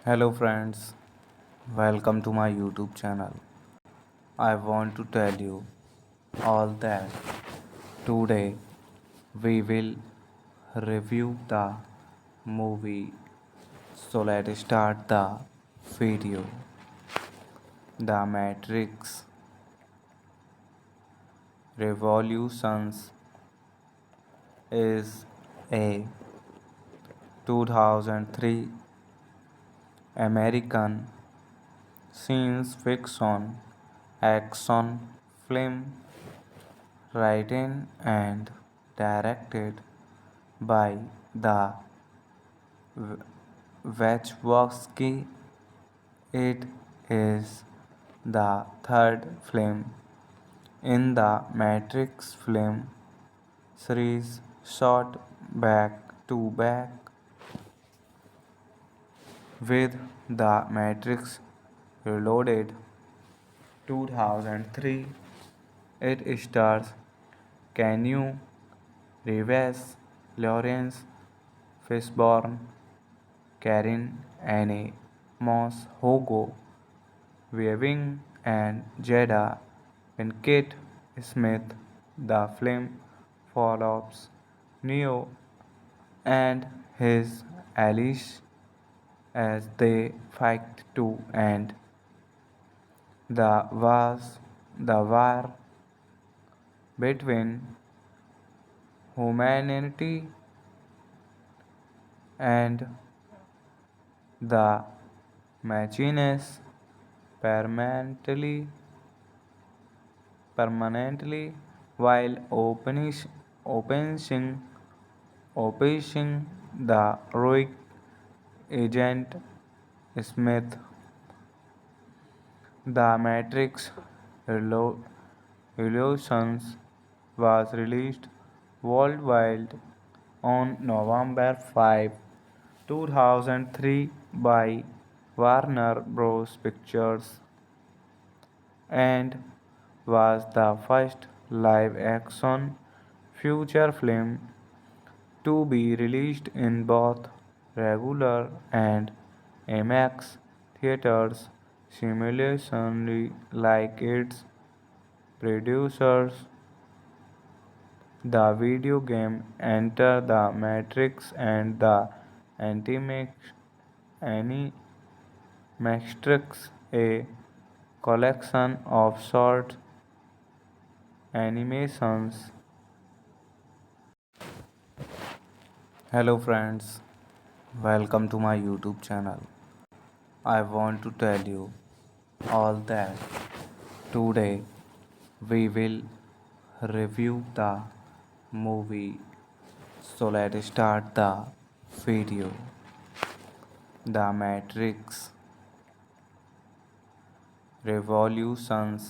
Hello friends, welcome to my YouTube channel. I want to tell you all that today we will review the movie. So let's start the video. The Matrix Revolutions is a 2003 American science fiction action film written and directed by the Wachowski. It is the third film in the Matrix film series, shot back to back with The Matrix Reloaded 2003. It stars Keanu Reeves, Lawrence Fishburne, Karen Anne Moss, Hugo Weaving, and Jada Pinkett Smith. The film follows Neo and his allies as they fight to end the war between humanity and the machines permanently permanently while opening opposing the rogue agent Smith. The Matrix Revolutions was released worldwide on November 5, 2003 by Warner Bros. Pictures and was the first live action feature film to be released in both regular and IMAX theaters simultaneously like its producers. The video game Enter the Matrix and the Animatrix, a collection of short animations. Hello friends, welcome to my YouTube channel. I want to tell you all that today we will review the movie. So let's start the video. The Matrix Revolutions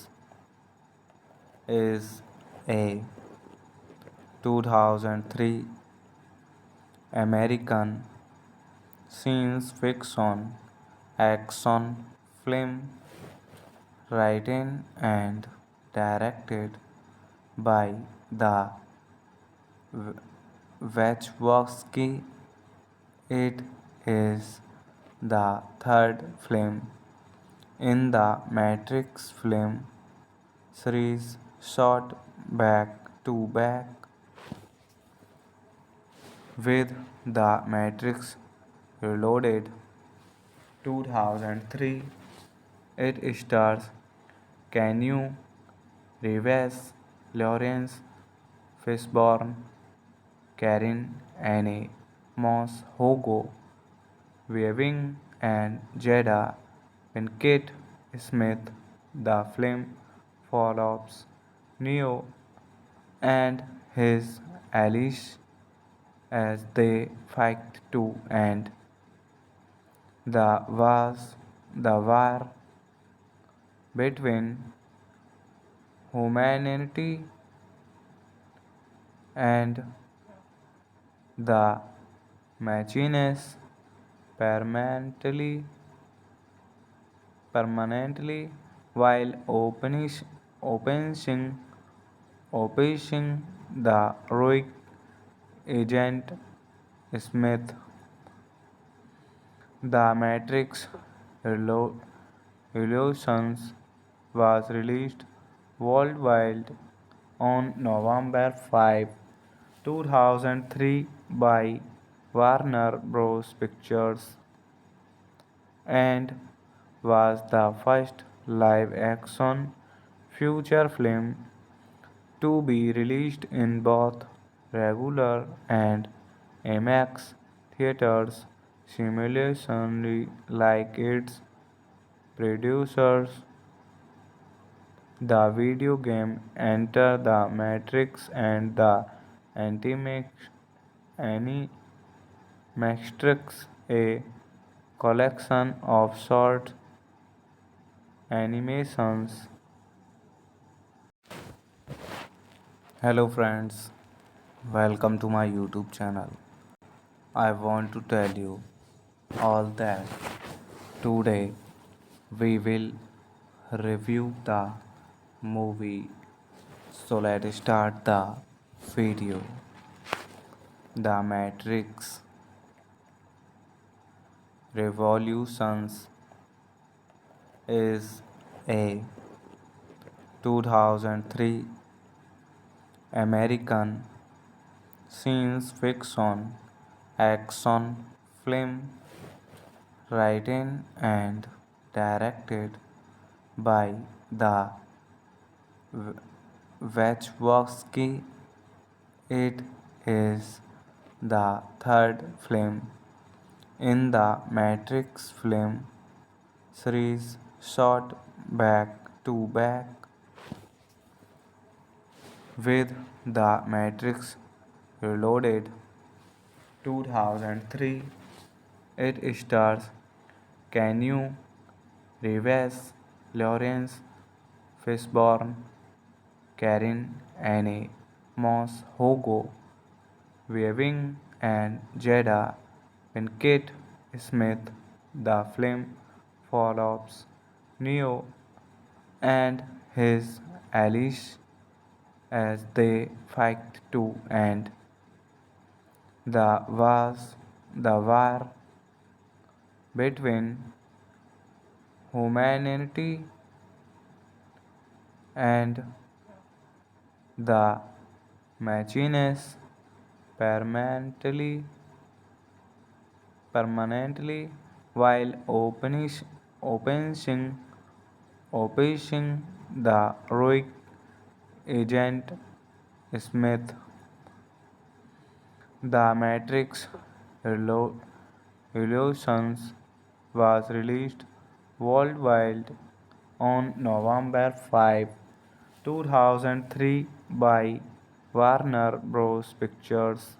is a 2003 American science fiction action film written and directed by the Wachowski. It is the third film in the Matrix film series, shot back to back with The Matrix Reloaded 2003. It stars Keanu Reeves, Lawrence Fishburne, Karen Anne Moss, Hugo Weaving, and Jada Pinkett Smith. The film follows Neo and his allies as they fight to end the war between humanity and the machines permanently while opening opposing the Rogue agent Smith. The Matrix Revolutions was released worldwide on November 5, 2003 by Warner Bros. Pictures and was the first live-action feature film to be released in both regular and IMAX theaters simultaneously like its producers. The video game Enter the Matrix and the Animatrix, a collection of short animations. Hello friends, welcome to my YouTube channel. I want to tell you all that today we will review the movie. So let's start the video. The Matrix Revolutions is a 2003 American science fiction action film written and directed by the Wachowski. It is the third film in the Matrix film series, shot back to back with The Matrix Reloaded 2003. It stars Keanu Reeves, Lawrence Fishburne, Karen Anne Moss, Hugo Weaving, and Jada Pinkett Smith. The film follows Neo and his allies as they fight to end the war between humanity and the machines permanently while opening opposing the rogue agent Smith. The Matrix Revolutions was released worldwide on November 5, 2003 by Warner Bros. Pictures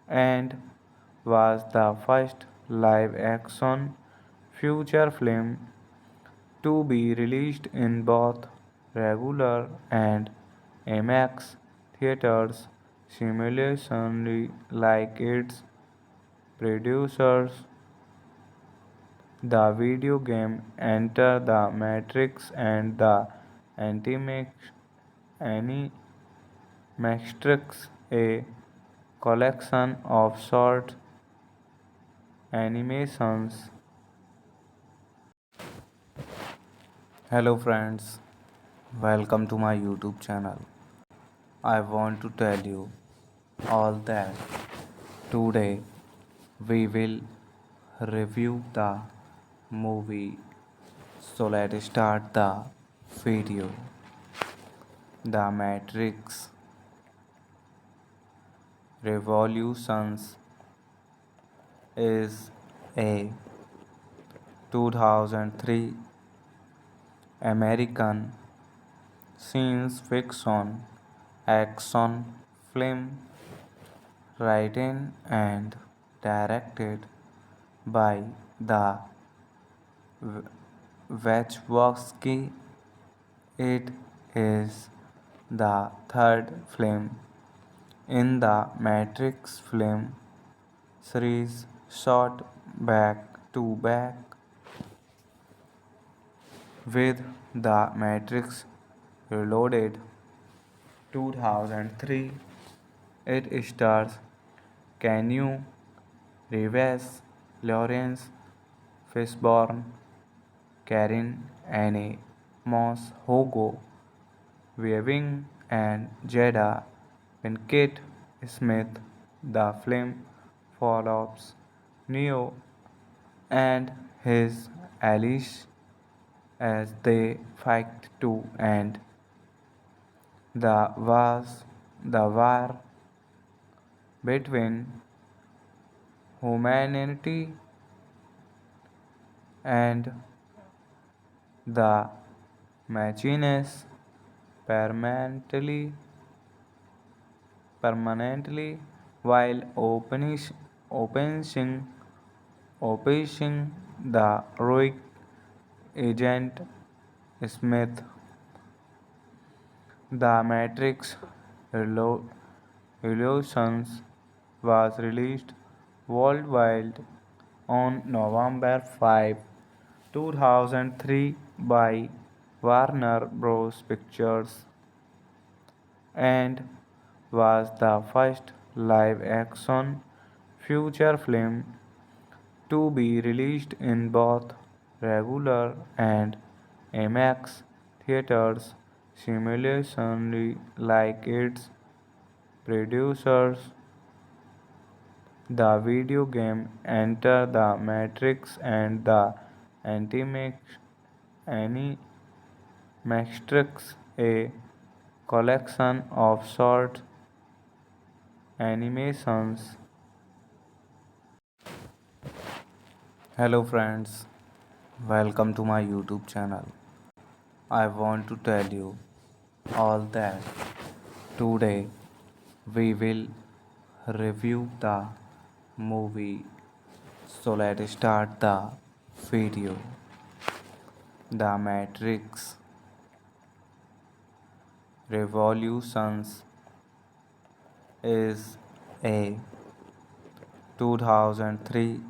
and was the first live-action feature film to be released in both regular and IMAX theaters simultaneously like its producers. The video game Enter the Matrix and the Animatrix, a collection of short animations. Hello friends, welcome to my YouTube channel. I want to tell you all that today we will review the movie. So let's start the video. The Matrix Revolutions is a 2003 American science fiction action film written and directed by the Wachowski. It is the third film in the Matrix film series shot back to back with The Matrix Reloaded 2003. It stars Keanu Reeves, Lawrence Fishburne, Karen Anne Moss, Hugo Weaving, and Jada Pinkett Smith. The film follows Neo and his allies as they fight to end the war between humanity and the machines permanently permanently while opening opposing the rogue agent Smith. The Matrix Revolutions was released worldwide on November 5, 2003 by Warner Bros. Pictures and was the first live-action feature film to be released in both regular and IMAX theaters simultaneously like its producers. The video game Enter the Matrix and the Animatrix, a collection of short animations. Hello friends, welcome to my YouTube channel. I want to tell you all that today we will review the movie. So let's start the video. The Matrix Revolutions is a 2003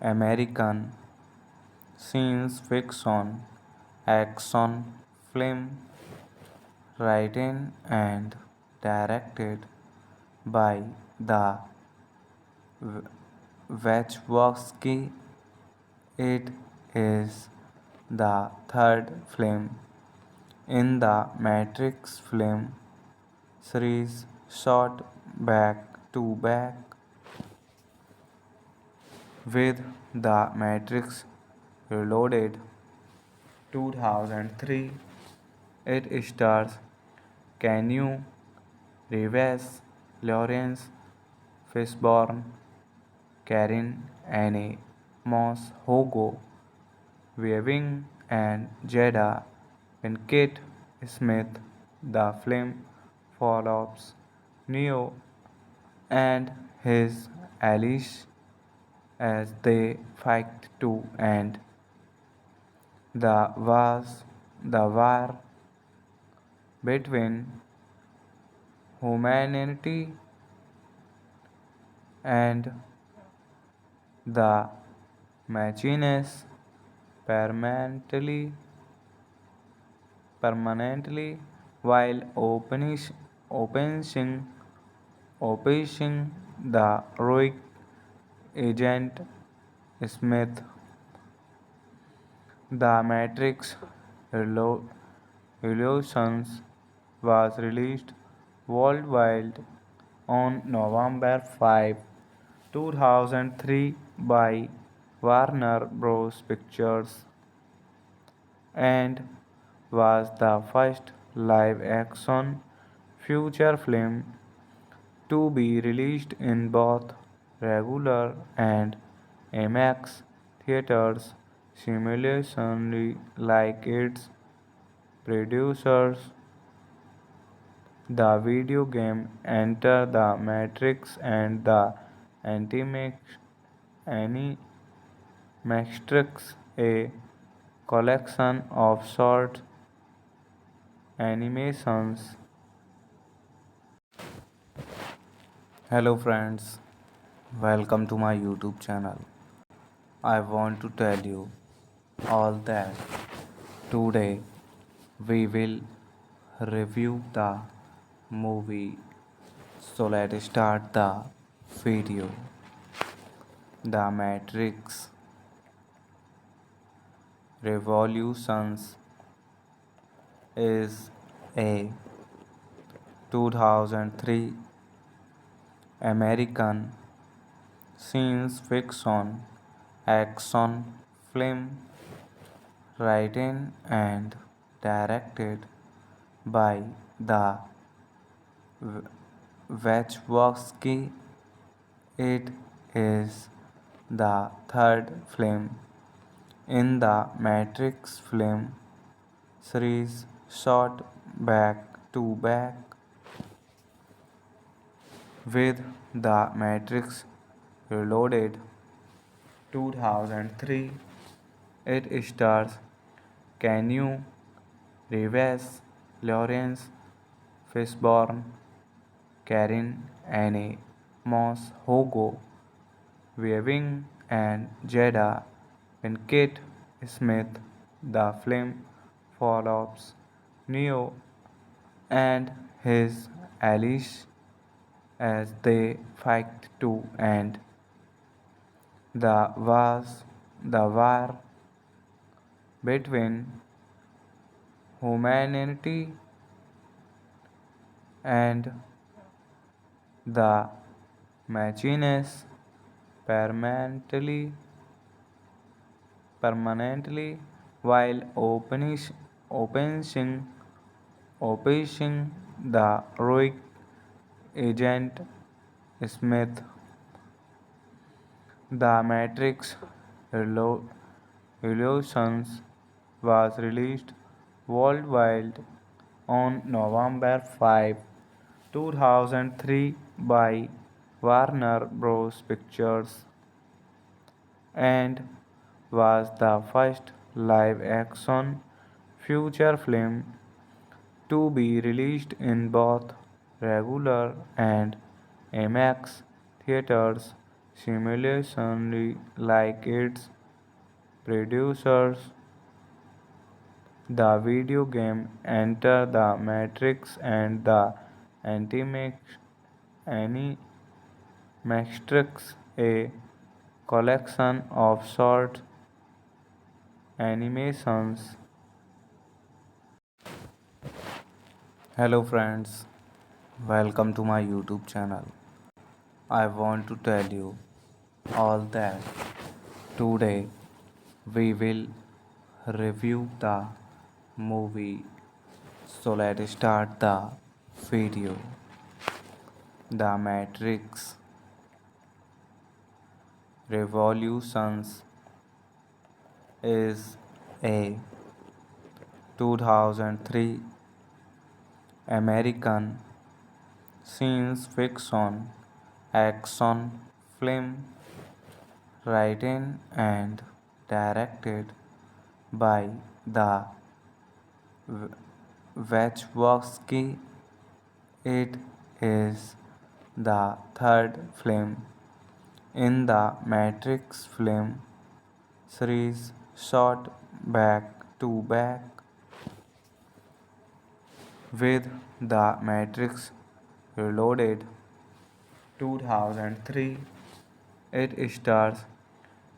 American science fiction action film written and directed by the Wachowski. It is the third film in the Matrix film series shot back to back with The Matrix Reloaded 2003. It stars Keanu Reeves, Lawrence Fishburne, Karen Anne Moss, Hugo Weaving, and Jada Pinkett Smith. The film follows Neo and his allies as they fight to end the was the war between humanity and the machines permanently permanently while opposing the heroic agent Smith. The Matrix Revolutions was released worldwide on November 5, 2003 by Warner Bros. Pictures and was the first live action feature film to be released in both regular and IMAX theaters simultaneously like its producers. The video game Enter the Matrix and the Animatrix, a collection of short animations. Hello friends, welcome to my YouTube channel. I want to tell you all that today we will review the movie. So let's start the video. The Matrix Revolutions is a 2003 American science fiction action film written and directed by the Wachowski. It is the third film in the Matrix film series shot back to back with The Matrix Reloaded 2003. It stars Keanu Reeves, Lawrence Fishburne, Karen Anne Moss, Hugo Weaving, and Jada Pinkett Smith. The film follows Neo and his allies as they fight to end the war between humanity and the machines permanently permanently while opposing the heroic agent Smith. The Matrix Revolutions was released worldwide on November 5, 2003 by Warner Bros. Pictures and was the first live action feature film to be released in both regular and IMAX theaters simultaneously like its producers. The video game Enter the Matrix and the Animatrix, a collection of short animations. Hello friends, welcome to my YouTube channel. I want to tell you all that today we will review the movie. So let's start the video. The Matrix Revolutions is a 2003 American science fiction action film written and directed by the Wachowski. It is the third film in the Matrix film series, shot back to back with The Matrix Reloaded 2003. It stars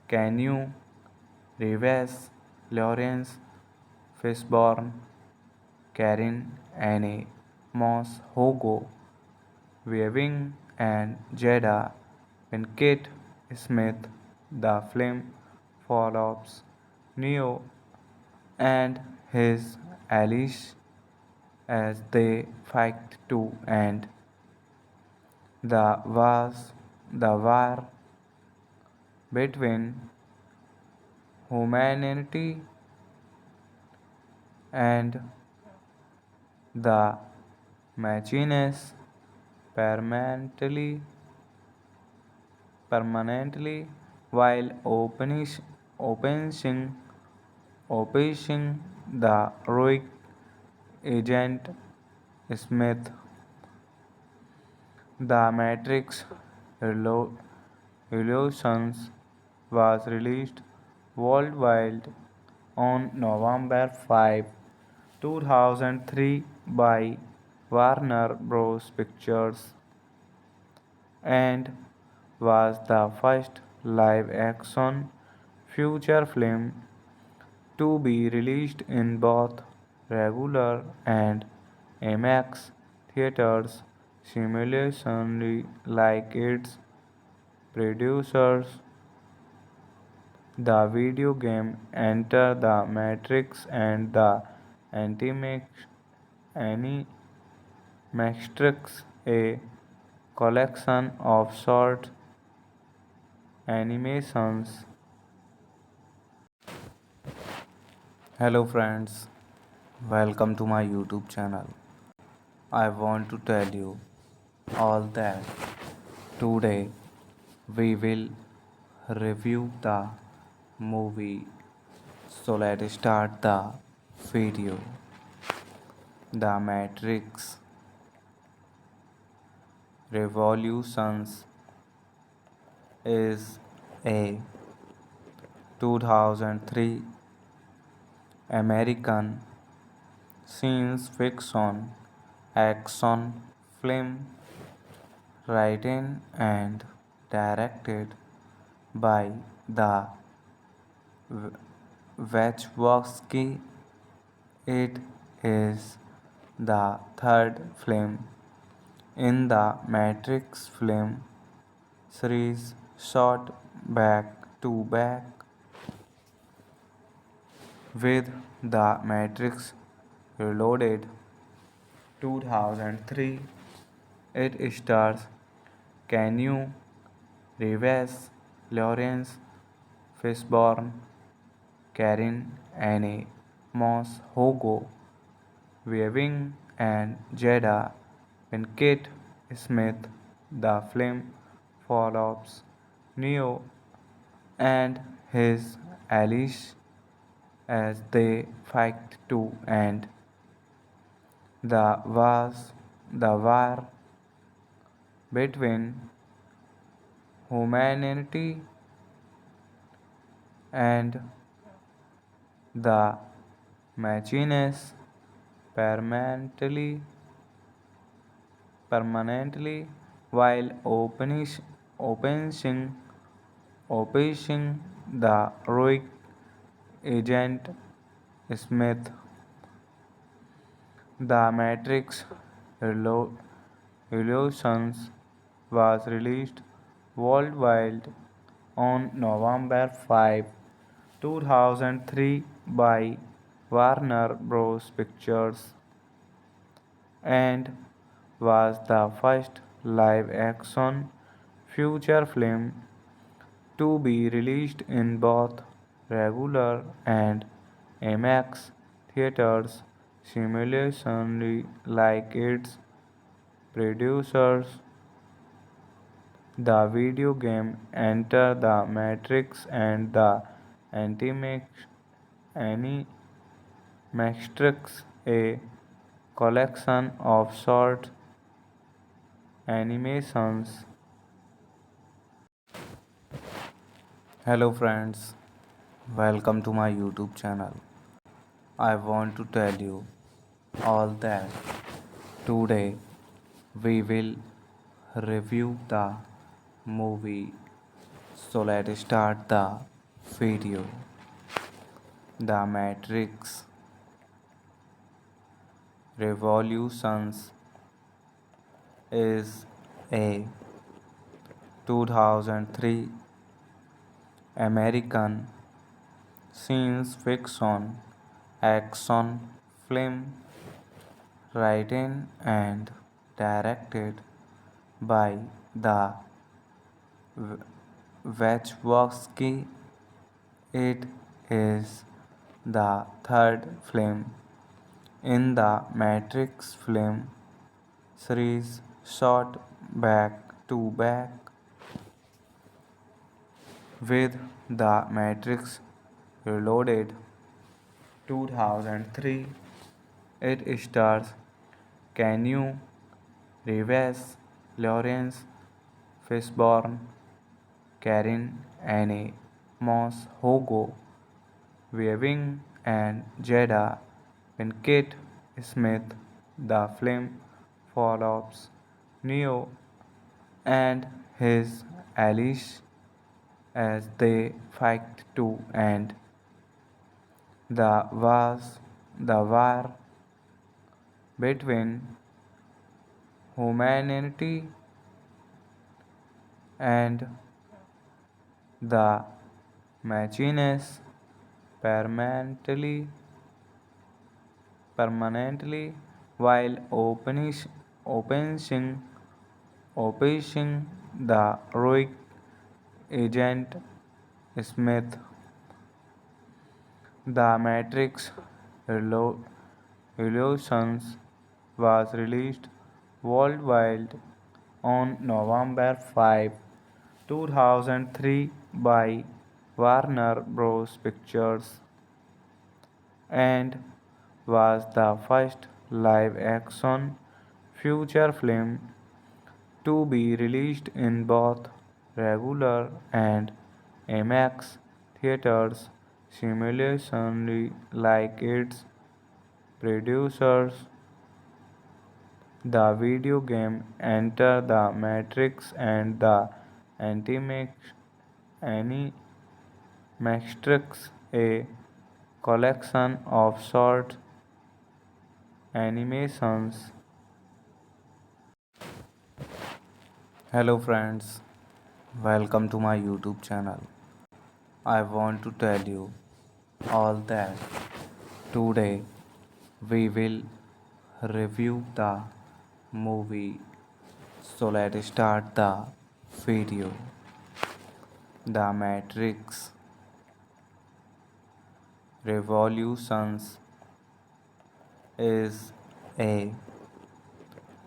Keanu Reeves, Lawrence Fishburne, Karen Anne Moss, Hugo Weaving, and Jada Pinkett Smith. The film follows Neo and his allies as they fight to end the war between humanity and the machines permanently while opening opposing the rogue agent Smith. The Matrix Revolutions was released worldwide on November 5, 2003 by Warner Bros. Pictures and was the first live-action feature film to be released in both regular and IMAX theaters simultaneously like its producers. The video game Enter the Matrix and the Animatrix, a collection of short animations. Hello friends, welcome to my YouTube channel. I want to tell you all that today we will review the movie. So let's start the video. The Matrix Revolutions is a 2003 American science fiction action film written and directed by the Wachowski. It is the third film in the Matrix film series, shot back to back with The Matrix Reloaded 2003. It stars Keanu Reeves, Lawrence Fishburne, Karen Anne Moss, Hugo Weaving, and Jada Pinkett Smith. The film follows Neo and his allies as they fight to end the war between humanity and the machines permanently while opening opposing the rogue agent Smith. The Matrix Revolutions was released worldwide on November 5, 2003 by Warner Bros. Pictures and was the first live action feature film to be released in both regular and IMAX theaters simultaneously like its producers. The video game Enter the Matrix and the Animatrix, a collection of short animations. Hello friends, welcome to my YouTube channel. I want to tell you all that today we will review the movie. So let's start the video. The Matrix Revolutions is a 2003 American science fiction action film written and directed by the Wachowski. It is the third film in the Matrix film series shot back to back with The Matrix Reloaded 2003. It stars Keanu Reeves, Lawrence Fishburne, Karen Anne Moss, Hugo Weaving, and Jada Pinkett Smith. The film follows Neo and his allies as they fight to end the war between humanity and the machines permanently permanently while opening opposing the heroic agent Smith. The Matrix Revolutions was released worldwide on November 5, 2003 by Warner Bros. Pictures and was the first live action feature film to be released in both regular and IMAX theaters simultaneously like its producers. The video game Enter the Matrix and the Animatrix, a collection of short animations. Hello friends, welcome to my YouTube channel. I want to tell you all that today we will review the movie. So let's start the video. The Matrix Revolutions is a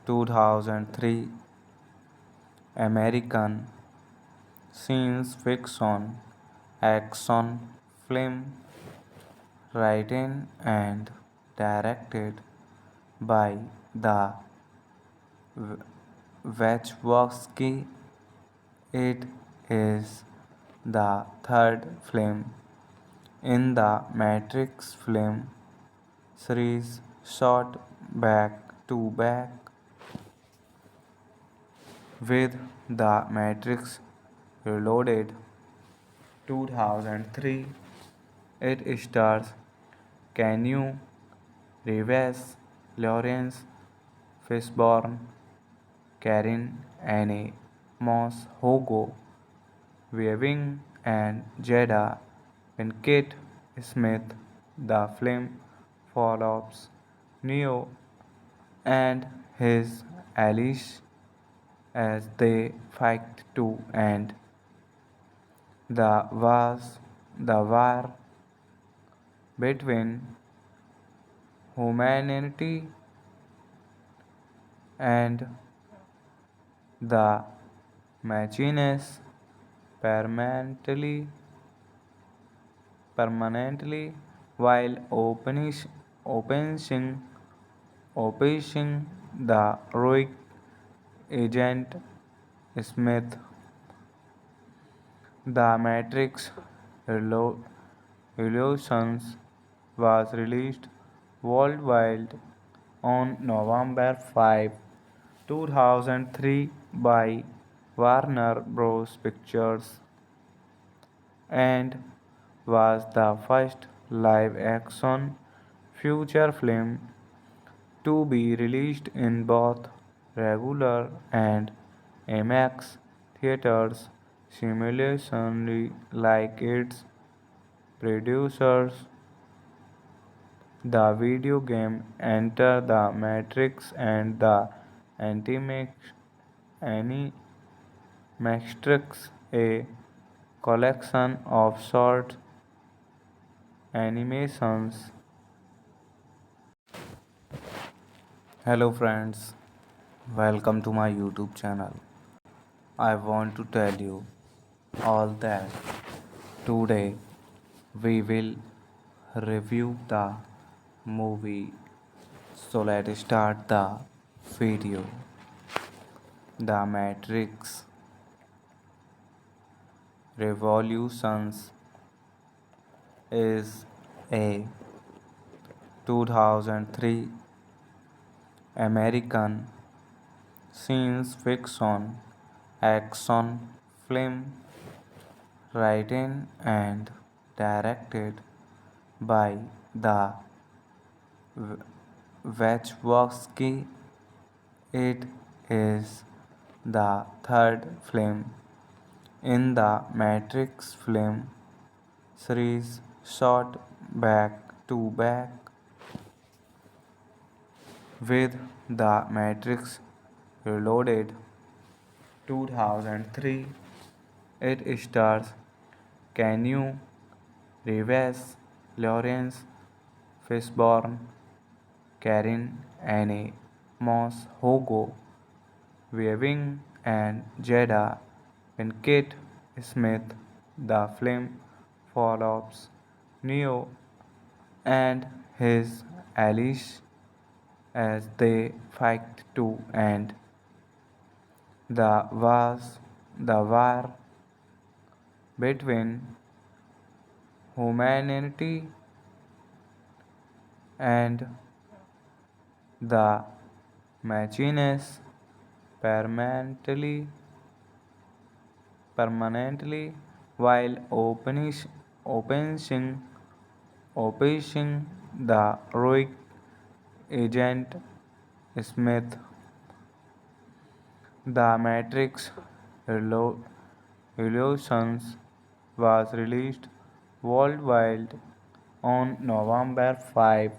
2003 American science fiction action film written and directed by the Wachowski. It is the third film in the Matrix film series shot back to back with The Matrix Reloaded 2003. It stars Keanu Reeves, Lawrence Fishburne, Karen Anne Moss, Hugo Weaving, and Jada Pinkett Smith. the film follows Neo and his allies as they fight to end the was the war between humanity and the machines permanently permanently while opposing the heroic agent Smith. The Matrix Revolutions was released worldwide on November 5, 2003 by Warner Bros. Pictures and was the first live action feature film to be released in both regular and IMAX theaters simultaneously like its producers. The video game Enter the Matrix and the Animatrix, a collection of short animations. Hello friends, welcome to my YouTube channel. I want to tell you all that today we will review the movie. So let's start the video. The Matrix Revolutions is a 2003 American science fiction action film written and directed by the Wachowski. It is the third film in the Matrix film series shot back to back with The Matrix Reloaded 2003. It stars Keanu Reeves, Lawrence Fishburne, Karen Anne Moss, Hugo Weaving, and Jada Pinkett Smith. The film follows Neo and his allies as they fight to end the war between humanity and the machines permanently permanently while opposing the heroic agent Smith. The Matrix Revolutions was released worldwide on November 5,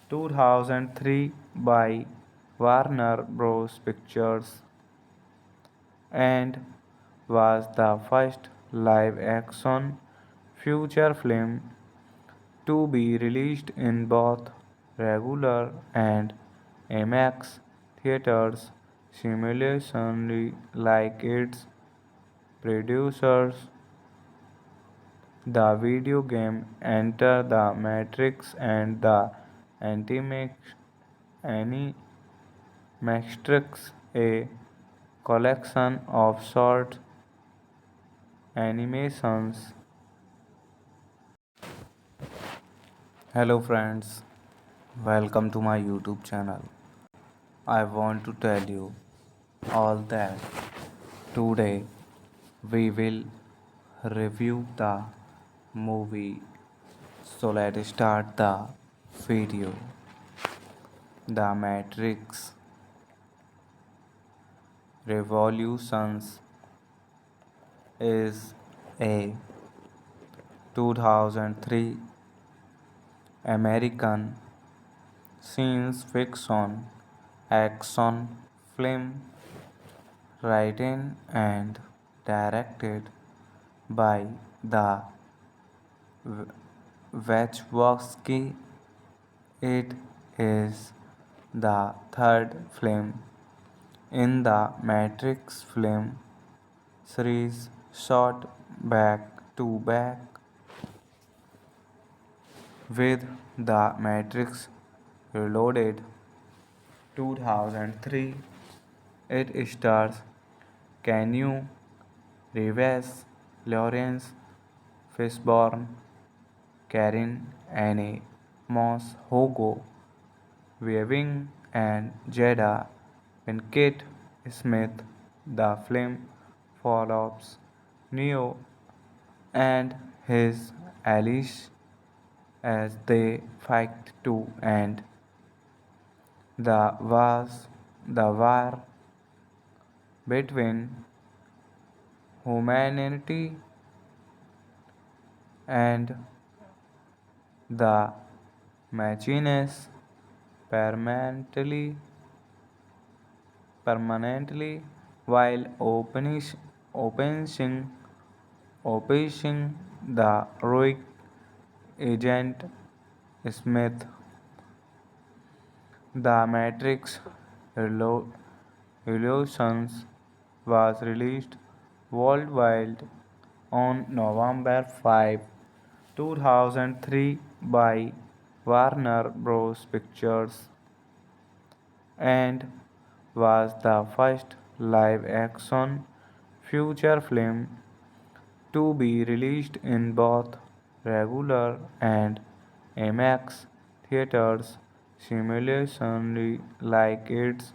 2003 by Warner Bros. Pictures and was the first live action feature film to be released in both regular and IMAX theaters simultaneously like its producers. The video game Enter the Matrix and the Animatrix, a collection of short animations. Hello friends, welcome to my YouTube channel. I want to tell you all that today we will review the movie. So let's start the video. The Matrix Revolutions is a 2003 American science fiction action film written and directed by the Wachowski. It is the third film in the Matrix film series shot back to back with The Matrix Reloaded 2003. It stars Keanu Reeves, Lawrence Fishburne, Karen Anne Moss, Hugo Weaving, and Jada Pinkett Smith. The film follows Neo and his allies as they fight to end the war between humanity and the machines permanently while opening opposing the rogue agent Smith. The Matrix Revolutions was released worldwide on November 5, 2003 by Warner Bros. Pictures and was the first live-action feature film to be released in both regular and IMAX theaters simultaneously like its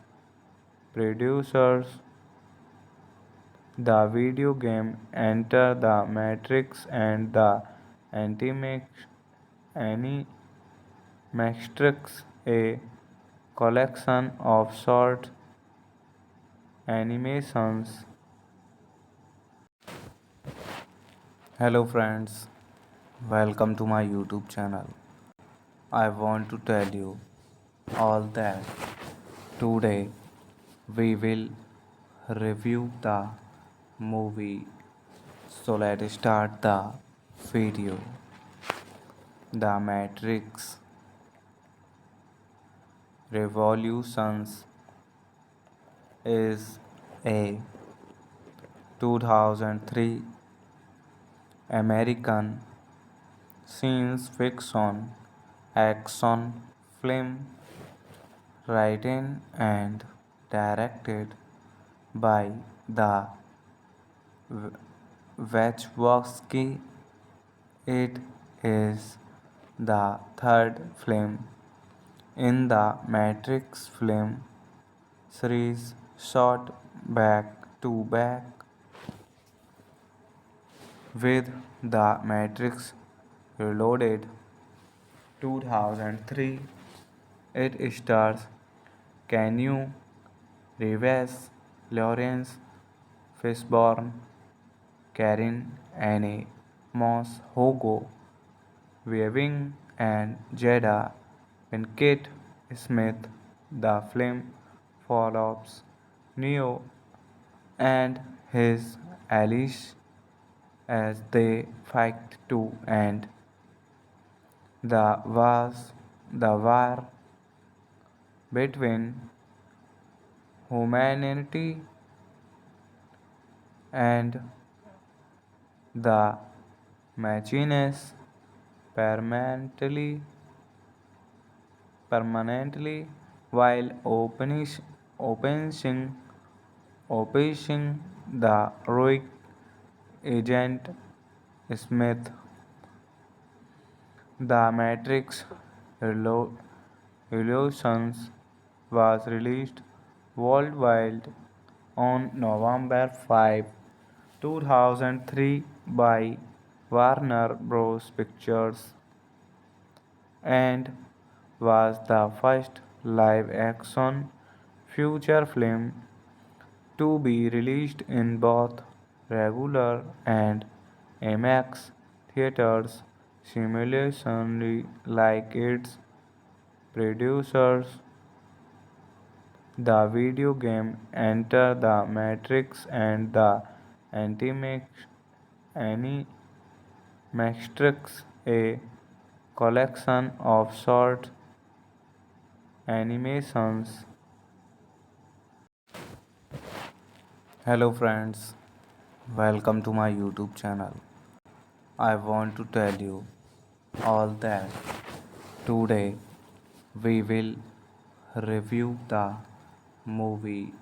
producers. The video game Enter the Matrix and the Animatrix, a collection of short animations. Hello friends, welcome to my YouTube channel. I want to tell you all that today we will review the movie. So let's start the video. The Matrix Revolutions is a 2003 American science fiction action film written and directed by the Wachowski. It is the third film in the Matrix film series shot back to back with The Matrix Reloaded 2003. It stars Keanu Reeves, Lawrence Fishburne, Karen Anne Moss, Hugo Weaving, and Jada Pinkett Smith. The film follows Neo and his allies as they fight to end the war between humanity and the machines permanently while opening opposing the rogue agent Smith. The Matrix Revolutions was released worldwide on November 5, 2003 by Warner Bros. Pictures and was the first live-action feature film to be released in both regular and IMAX theaters simulation like its producers. The video game Enter the Matrix and the Animatrix, a collection of short animations. Hello friends, welcome to my YouTube channel. I want to tell you all that today we will review the movie.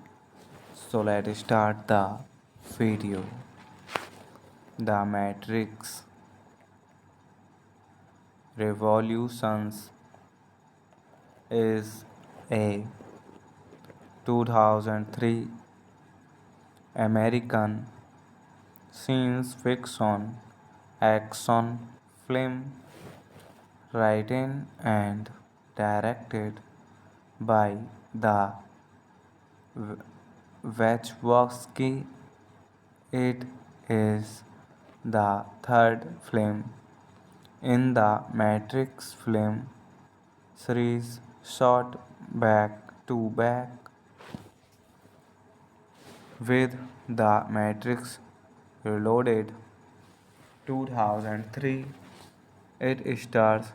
So let's start the video. The Matrix Revolutions is a 2003 American science fiction action film written and directed by the Wachowski. It is the third film in the Matrix film series, shot back to back with The Matrix Reloaded 2003. It stars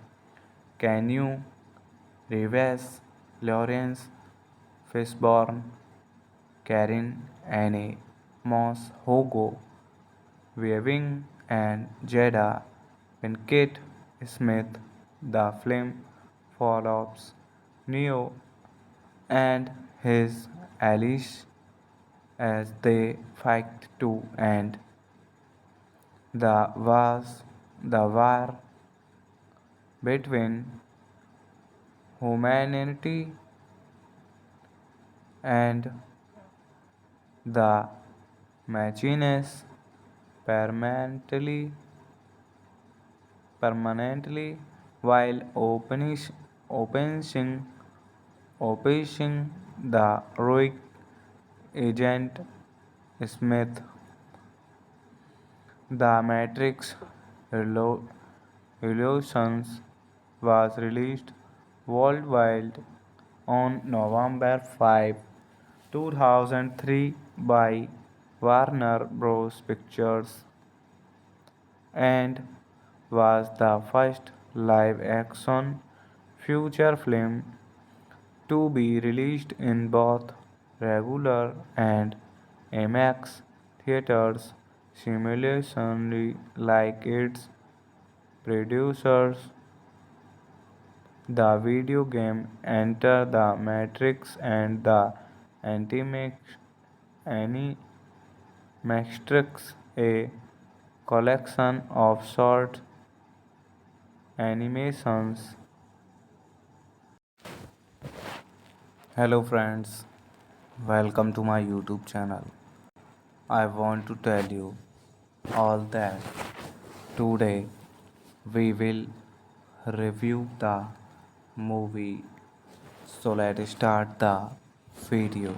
Keanu Reeves, Lawrence Fishburne, Karen Anne Moss, Hugo Weaving, and Jada Pinkett Smith. The film follows Neo and his allies as they fight to end the war between humanity and the machines permanently permanently while opening opposing the heroic agent Smith. The Matrix Revolutions was released worldwide on November 5, 2003 by Warner Bros. Pictures and was the first live-action feature film to be released in both regular and IMAX theaters simultaneously like its producers. The video game Enter the Matrix and the Animatrix, a collection of short animations. Hello friends, welcome to my YouTube channel. I want to tell you all that today we will review the movie. So let's start the video.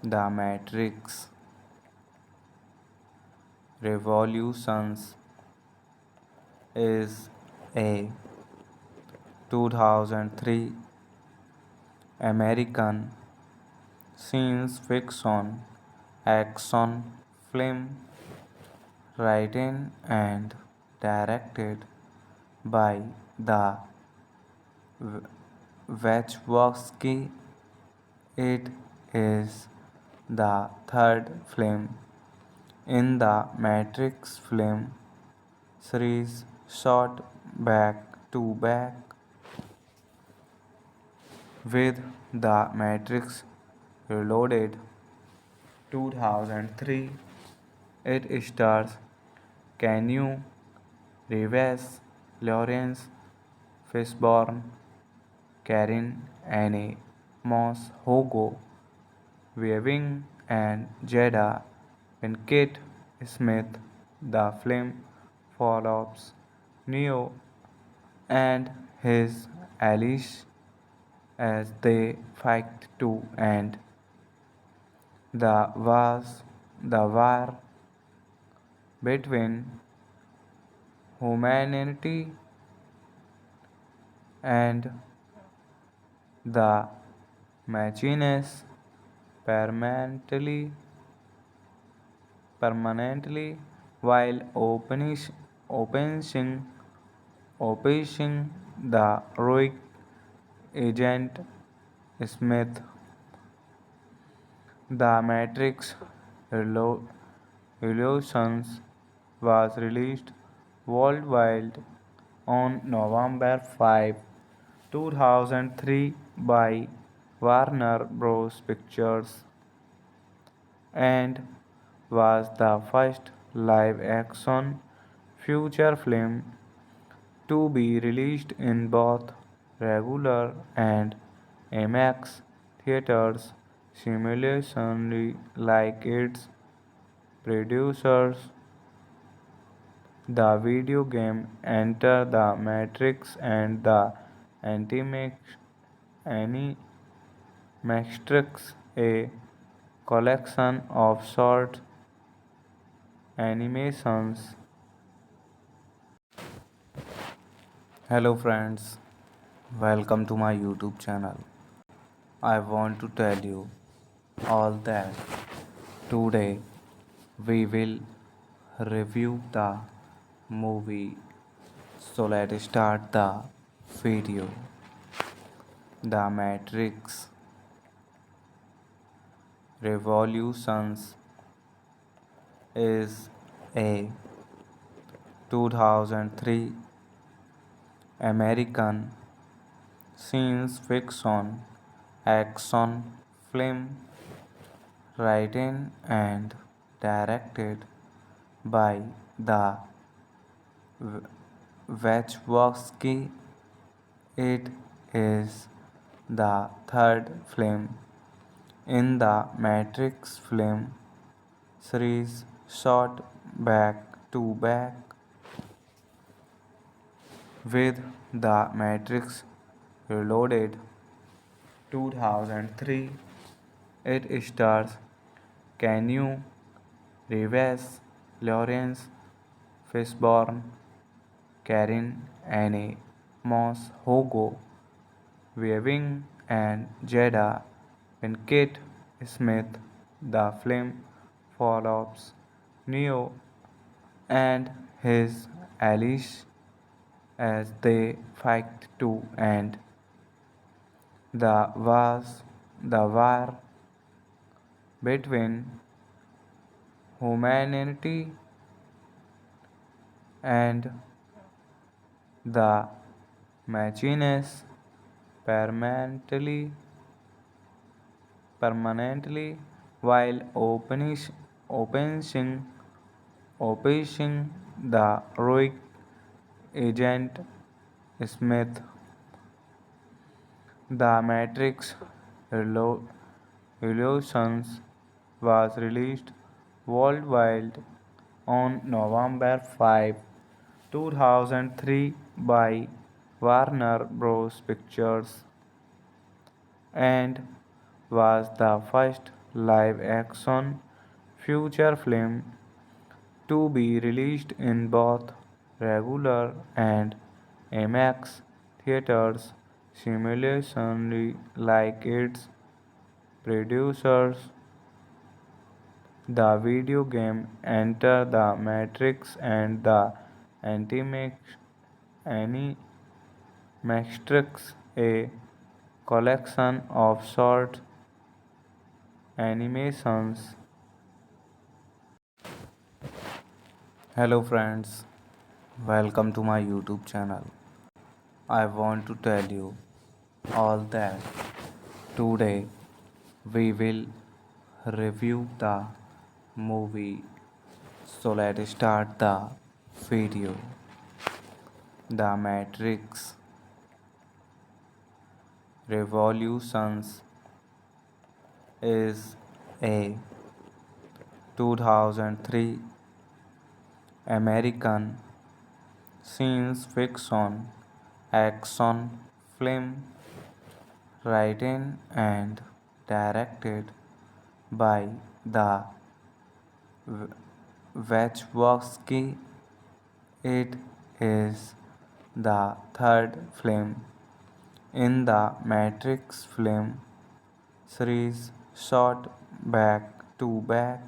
The Matrix Revolutions is a 2003 American science fiction action film written and directed by the Wachowski. It is the third film in the Matrix film series, shot back to back with The Matrix Reloaded 2003. It stars Keanu Reeves, Lawrence Fishburne, Karen Anne Moss, Hugo Weaving, and Jada Pinkett Smith. The film follows Neo and his allies as they fight to end the war between humanity and the machines permanently permanently while opposing the heroic agent Smith. The Matrix Revolutions was released worldwide on November 5, 2003 by Warner Bros. Pictures and was the first live action feature film to be released in both regular and IMAX theaters simultaneously like its producers. The video game Enter the Matrix and the Animatrix, a collection of short animations. Hello friends, welcome to my YouTube channel. I want to tell you all that today we will review the movie. So let's start the video. The Matrix Revolutions is a 2003 American science fiction action film written and directed by the Wachowski. It is the third film in the Matrix film series shot back to back with The Matrix Reloaded 2003. It stars Keanu Reeves, Lawrence Fishburne, Karen Anne Moss, Hugo Weaving, and Jada Pinkett Smith. The film follows Neo and his allies as they fight to end the was the war between humanity and the machines permanently permanently while opposing the heroic agent Smith. The Matrix Revolutions was released worldwide on November 5, 2003 by Warner Bros. Pictures and was the first live action feature film to be released in both regular and IMAX theaters simultaneously like its producers. The video game Enter the Matrix and the Animatrix, a collection of short animations. Hello friends, welcome to my YouTube channel. I want to tell you all that today we will review the movie. So let's start the video. The Matrix Revolutions is a 2003 American science fiction action film written and directed by the Wachowski. It is the third film in the Matrix film series shot back to back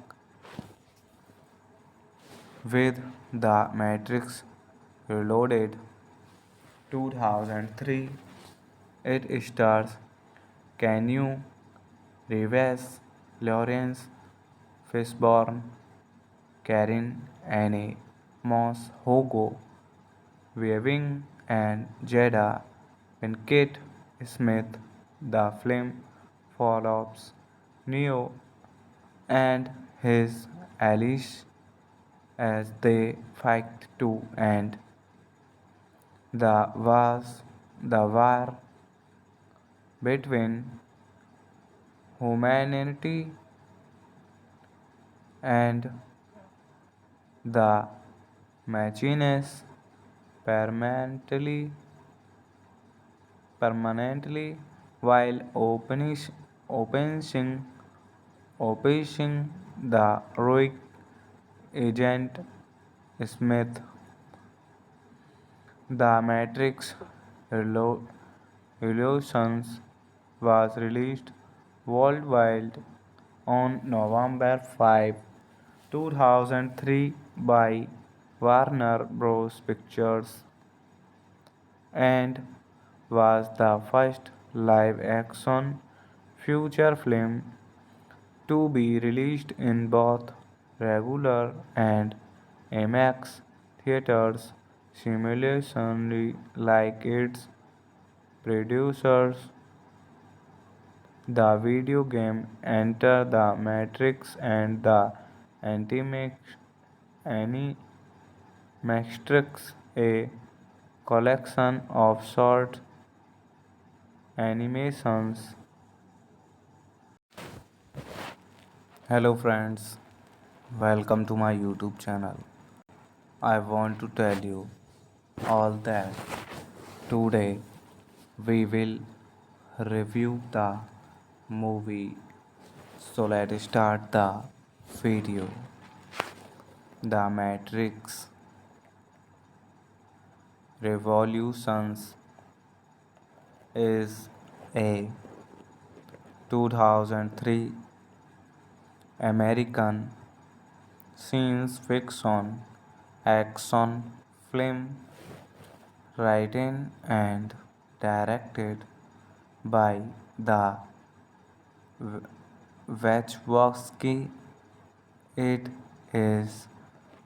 with The Matrix Reloaded 2003. It stars Keanu Reeves, Lawrence Fishburne, Karen Anne Moss, Hugo Weaving, and Jada Pinkett Smith. The film follows Neo and his allies as they fight to end the war between humanity and the machines permanently while opening opposing the rogue agent Smith. The Matrix Revolutions was released worldwide on November 5, 2003 by Warner Bros. Pictures and was the first live-action feature film to be released in both regular and IMAX theaters simultaneously like its producers. The video game Enter the Matrix and the Animatrix, a collection of short animations. Hello friends, welcome to my YouTube channel. I want to tell you all that today we will review the movie. So let's start the video. The Matrix Revolutions is a 2003 American science fiction action film written and directed by the Wachowski. It is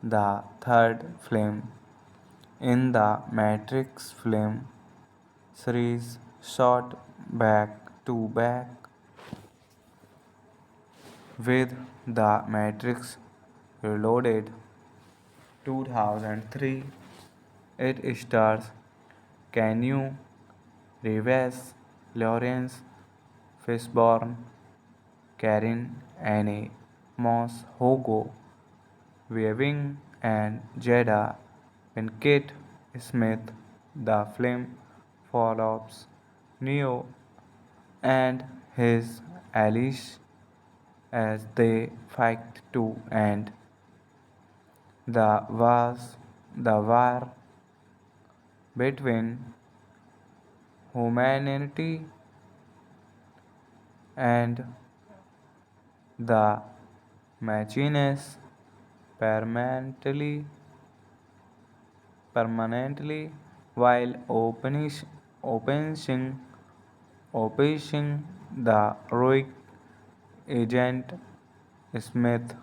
the third film in the Matrix film series shot back to back with The Matrix Reloaded 2003. It stars Keanu Reeves, Lawrence Fishburne, Karen Anne Moss, Hugo Weaving, and Jada Pinkett Smith. The film follows Neo and his allies as they fight to end the war between humanity and the machines permanently while opening opposing the rogue agent Smith.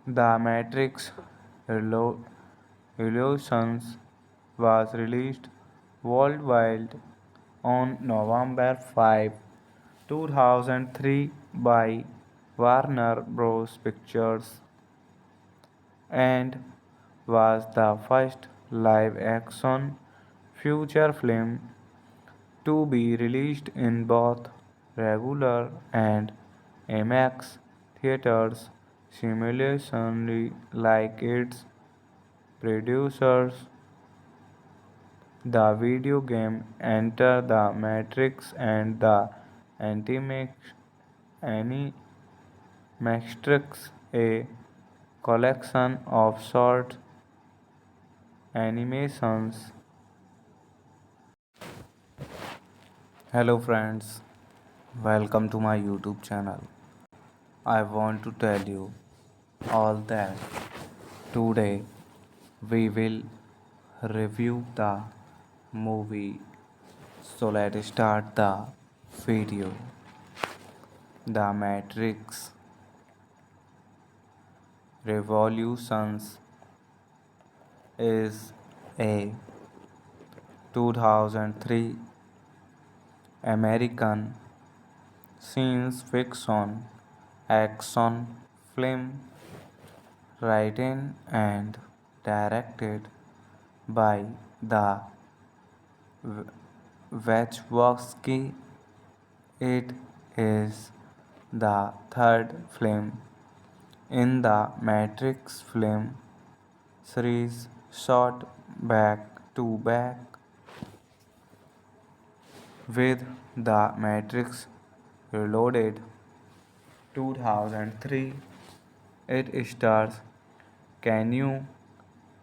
The Matrix Revolutions was released worldwide on November 5, 2003 by Warner Bros. Pictures and was the first live-action feature film to be released in both regular and IMAX theaters simultaneously like its producers. The video game Enter the Matrix and the Animatrix, a collection of short animations. Hello friends, welcome to my YouTube channel. I want to tell you all that today we will review the movie. So let's start the video. The Matrix Revolutions is a 2003 American science fiction action film written and directed by the Wachowski. It is the third film in the Matrix film series shot back to back with The Matrix Reloaded 2003. It stars Keanu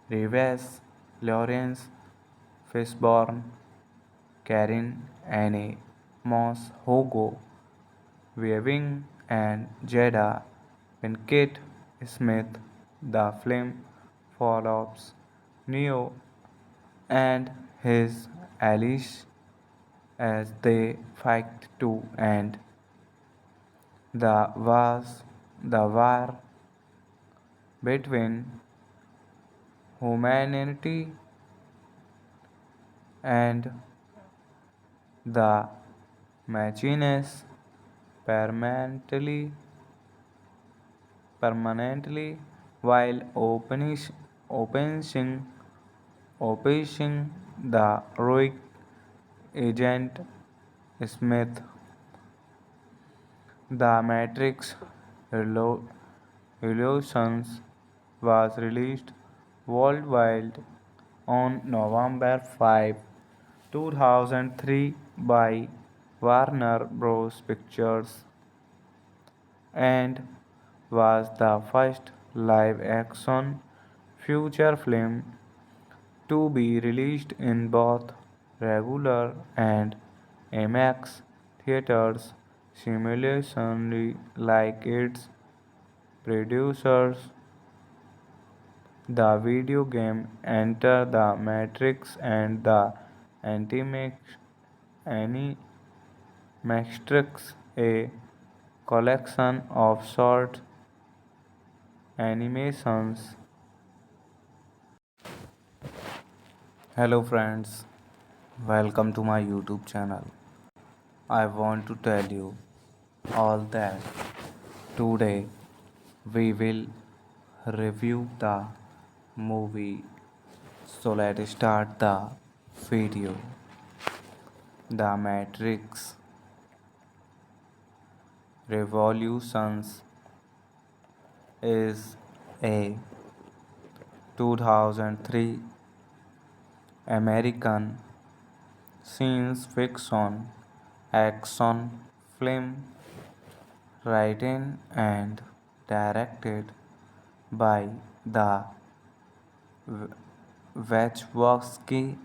Reeves, Lawrence Fishburne, Karen Anne Moss, Hugo Weaving, and Jada Pinkett Smith. The film follows Neo and his allies as they fight to end the war between humanity and the machines permanently permanently while opening opposing the rogue agent Smith. The Matrix Revolutions was released worldwide on November 5, 2003 by Warner Bros. Pictures and was the first live-action feature film to be released in both regular and IMAX theaters simultaneously like its producers. The video game Enter the Matrix and the Animatrix, a collection of short animations. Hello friends, welcome to my YouTube channel. I want to tell you all that today we will review the movie. So let's start the video. The Matrix Revolutions is a 2003 American science fiction action film written and directed by the Wachowski.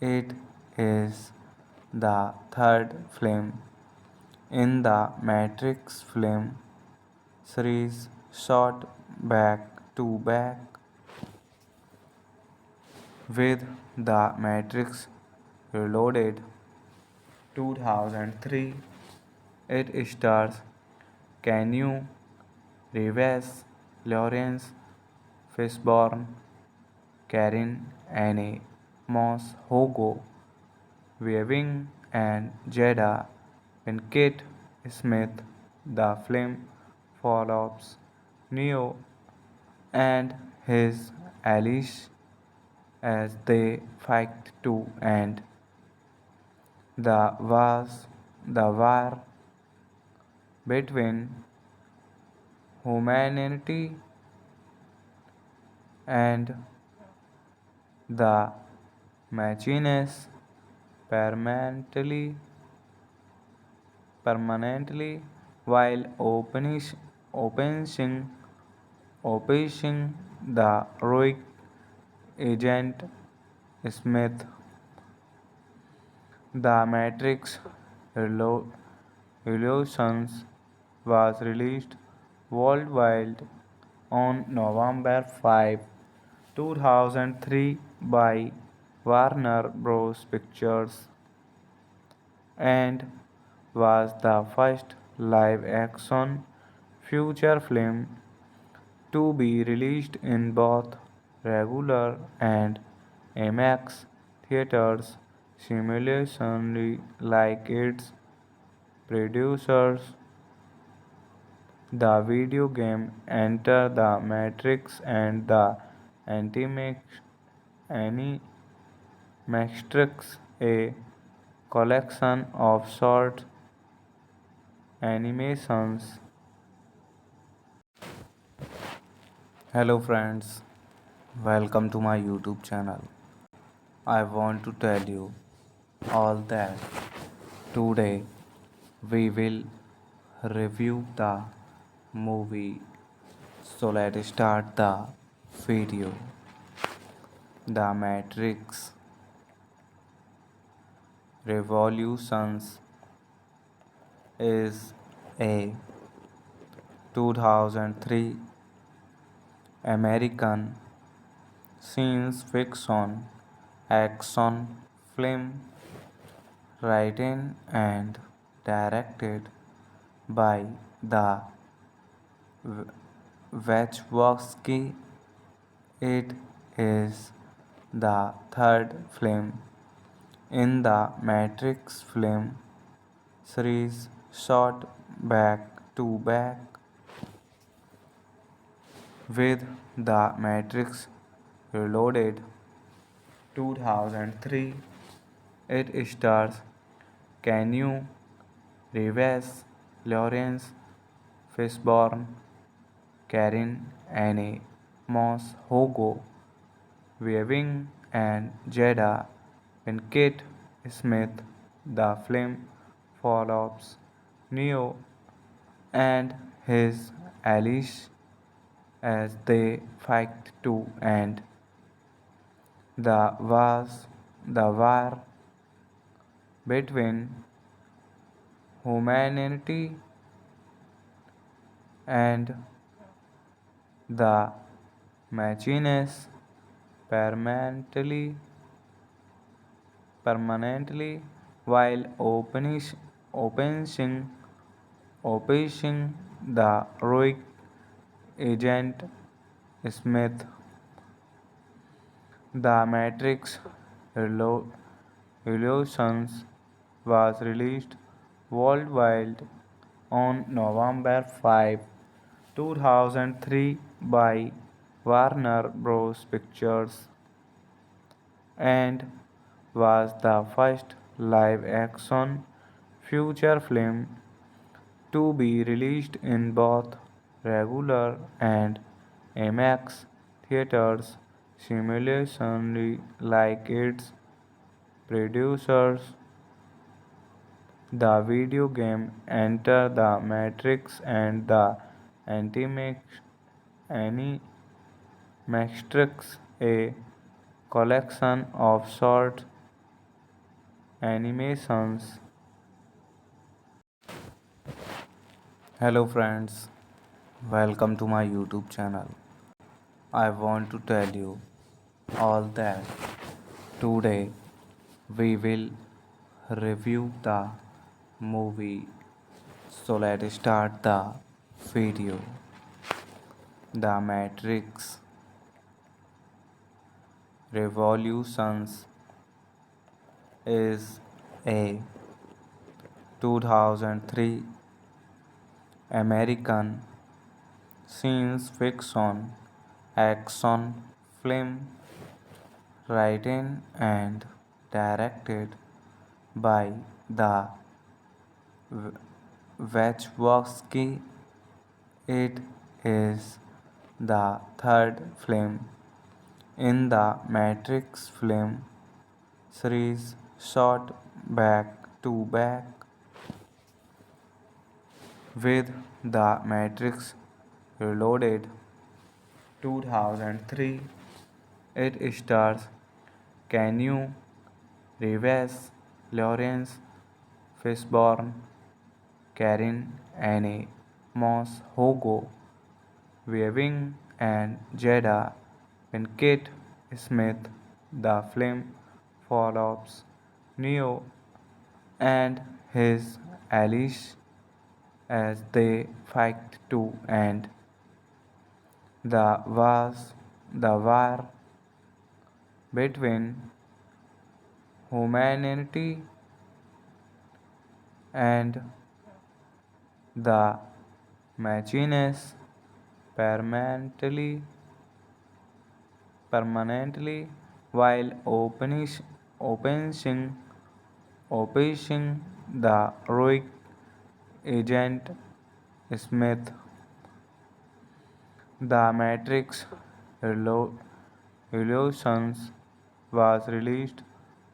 It is the third film in the Matrix film series shot back to back with The Matrix Reloaded 2003. It stars Keanu Reeves, Lawrence Fishburne, Karen Anne Moss, Hugo Weaving, and Jada Pinkett Smith. The film follows Neo and his allies as they fight to end the war between humanity and the machines permanently while opening opposing the rogue Agent Smith. The Matrix Revolutions was released worldwide on November 5, 2003 by Warner Bros. Pictures and was the first live action feature film to be released in both regular and IMAX theaters simultaneously like its producers. The video game Enter the Matrix and the Animatrix, a collection of short animations. Hello friends, welcome to my YouTube channel. I want to tell you all that today we will review the movie. So let's start the video. The Matrix Revolutions is a 2003 American science fiction action film written and directed by the Wachowski. It is the third film in the Matrix film series shot back to back with The Matrix Reloaded 2003. It stars Keanu Reeves, Lawrence Fishburne, Karen Anne Moss, Hugo Weaving, and Jada Pinkett Smith. The film follows Neo and his allies as they fight to end the was the war between humanity and the machines permanently permanently while opening opposing the heroic agent Smith. The Matrix Revolutions was released worldwide on November 5, 2003 by Warner Bros. Pictures and was the first live action feature film to be released in both regular and IMAX theaters simultaneously like its producers. The video game Enter the Matrix and the Animatrix, a collection of short animations. Hello friends, welcome to my YouTube channel. I want to tell you all that today we will review the movie. So let's start the video. The Matrix Revolutions is a 2003 American science fiction action film written and directed by the Wachowski. It is the third film in the Matrix film series shot back to back with The Matrix Reloaded 2003. It stars Keanu Reeves, Lawrence Fishburne, Karen Anne Moss, Hugo Weaving, and Jada Pinkett Smith. The film follows Neo and his allies as they fight to end the war between humanity and the machines permanently while opening the heroic agent Smith. The Matrix Revolutions was released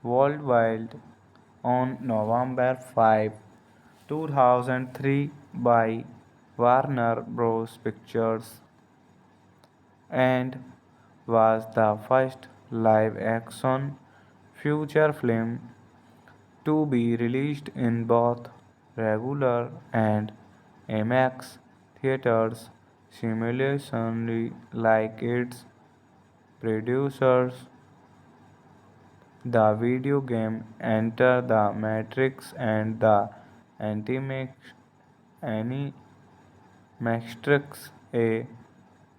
worldwide on November 5, 2003 by Warner Bros. Pictures and was the first live-action feature film to be released in both regular and IMAX theaters simultaneously like its producers. The video game Enter the Matrix and the Animatrix, a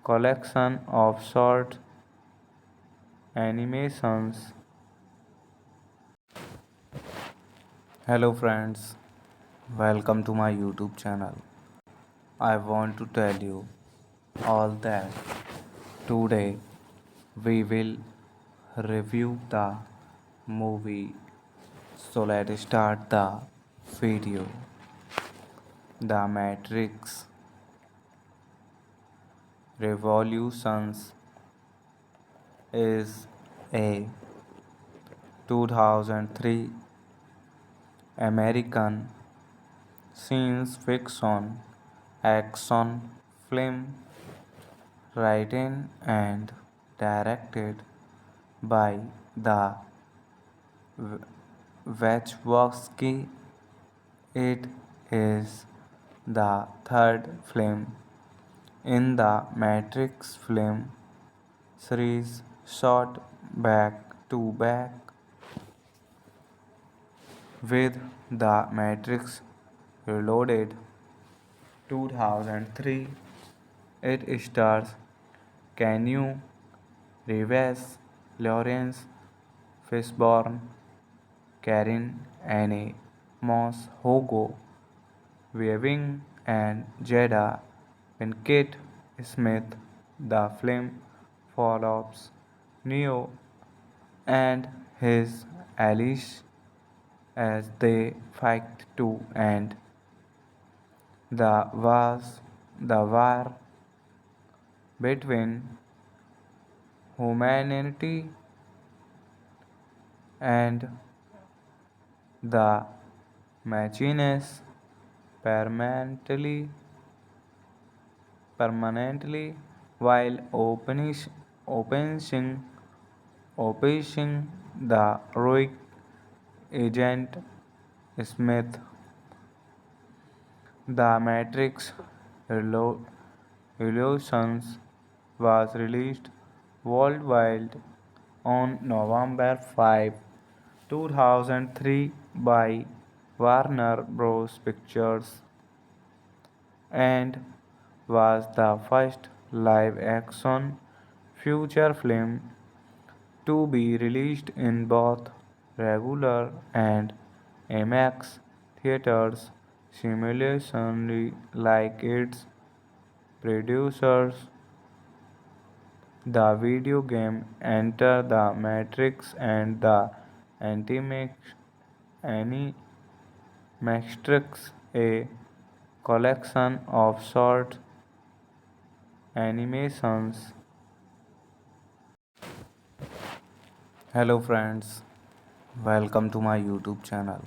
collection of short animations. Hello friends, welcome to my YouTube channel. I want to tell you all that today we will review the movie. So let's start the video. The Matrix Revolutions is a 2003 American science fiction action film written and directed by the Wachowski. It is the third film in the Matrix film series, shot back to back with The Matrix Reloaded 2003. It stars Keanu Reeves, Lawrence Fishburne, Karen Anne Moss, Hugo Weaving, and Jada Pinkett Smith. The film follows Neo and his allies as they fight to end the war between humanity and the machines permanently while opening the heroic agent Smith. The Matrix Revolutions was released worldwide on November 5, 2003 by Warner Bros. Pictures and was the first live-action feature film to be released in both regular and IMAX theaters simultaneously like its producers. The video game Enter the Matrix and the Animatrix, a collection of short animations. Hello friends, welcome to my YouTube channel.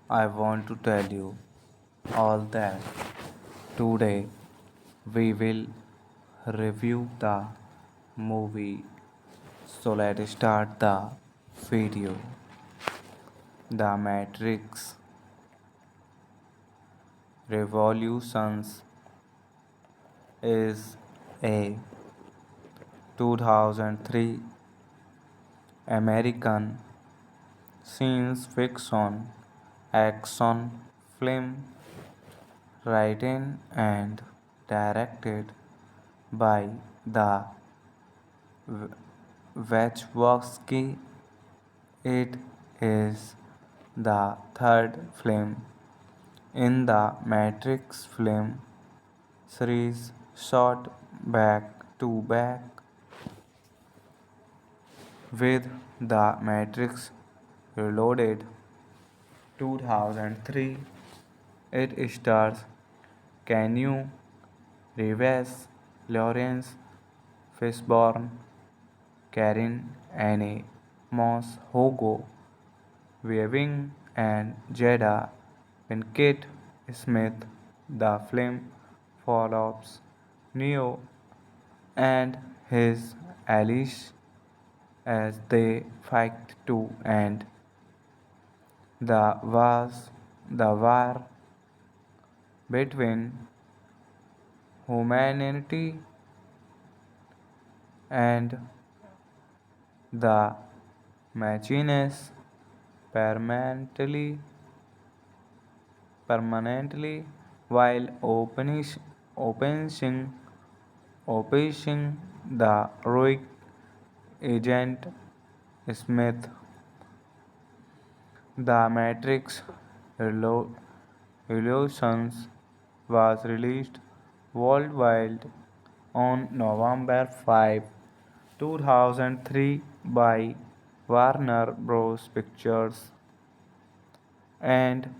I want to tell you all that today we will review the movie. So let's start the video. The Matrix Revolutions is a 2003 American science fiction action film written and directed by the Wachowski. It is the third film in the Matrix film series, shot back to back with The Matrix Reloaded 2003. It stars Keanu Reeves, Lawrence Fishburne, Karen Anne Moss, Hugo Weaving, and Jada Pinkett Smith. The film follows Neo and his allies as they fight to end the war between humanity and the machines permanently permanently while opening opposing the Rogue agent Smith. The Matrix Revolutions was released worldwide on November 5, 2003 by Warner Bros. Pictures and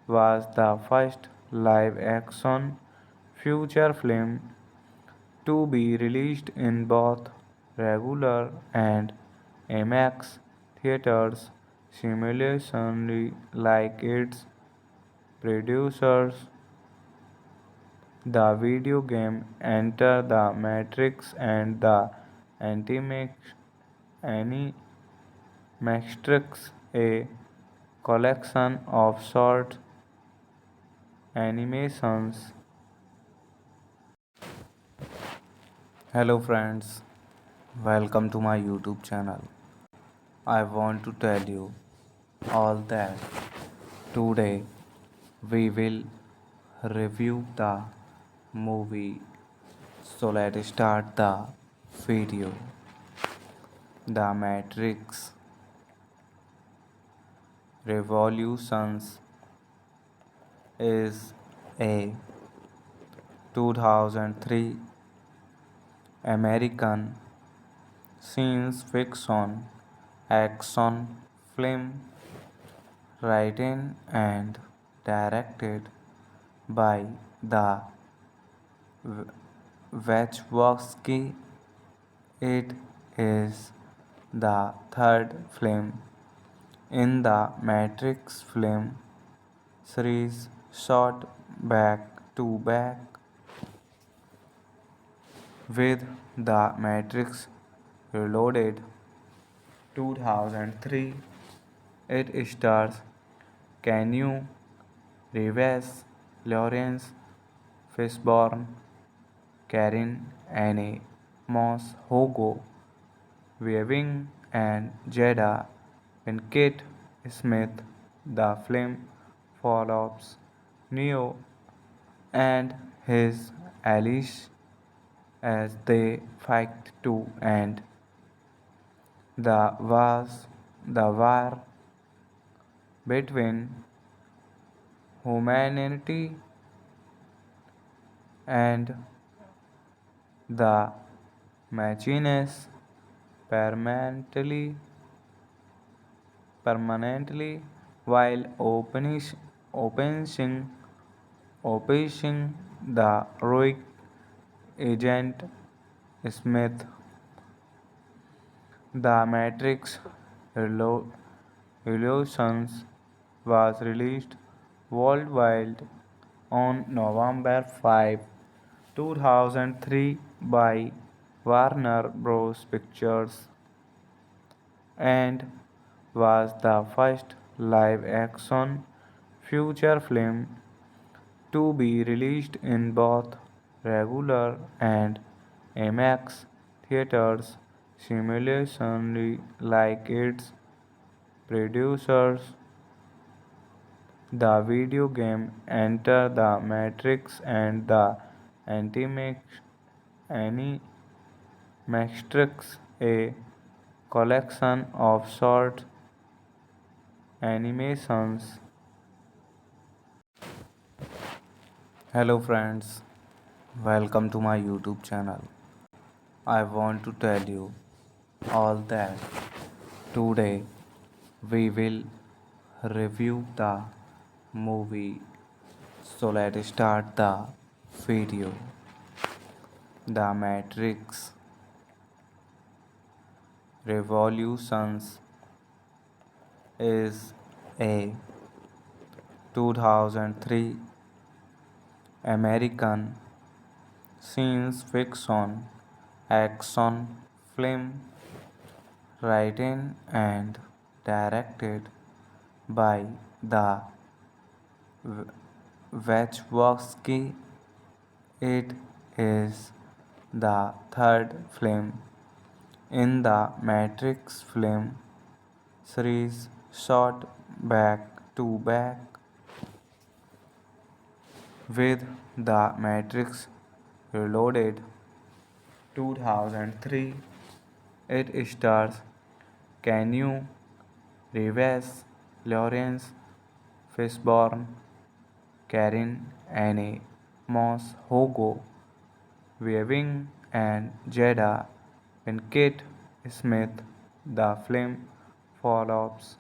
was the first live-action feature film to be released in both regular and IMAX theaters simultaneously like its producers. The video game Enter the Matrix and the Animatrix, a collection of short animations. Hello friends, welcome to my YouTube channel. I want to tell you all that today we will review the movie. So let's start the video. The Matrix Revolutions is a 2003 American science fiction action film written and directed by the Wachowski. It is the third film in the Matrix film series, shot back to back with The Matrix Reloaded 2003. It stars Keanu Reeves, Lawrence Fishburne, Karen Anne Moss, Hugo Weaving, and Jada Pinkett Smith. The film follows Neo and his allies as they fight to end the war between humanity and the machines permanently permanently while opening opposing the Rogue agent Smith. The Matrix Revolutions was released worldwide on November 5, 2003 by Warner Bros. Pictures and was the first live action feature film to be released in both regular and IMAX theaters simultaneously like its producers. The video game Enter the Matrix and the Animatrix, a collection of short animations. Hello friends, welcome to my YouTube channel. I want to tell you all that today we will review the movie. So let's start the video. The Matrix Revolutions is a 2003 American science fiction action film written and directed by the Wachowski. It is the third film in the Matrix film series shot back to back with The Matrix Reloaded 2003. It stars Keanu Reeves, Lawrence Fishburne, Karen Anne Moss, Hugo Weaving, and Jada Pinkett Smith. The film follows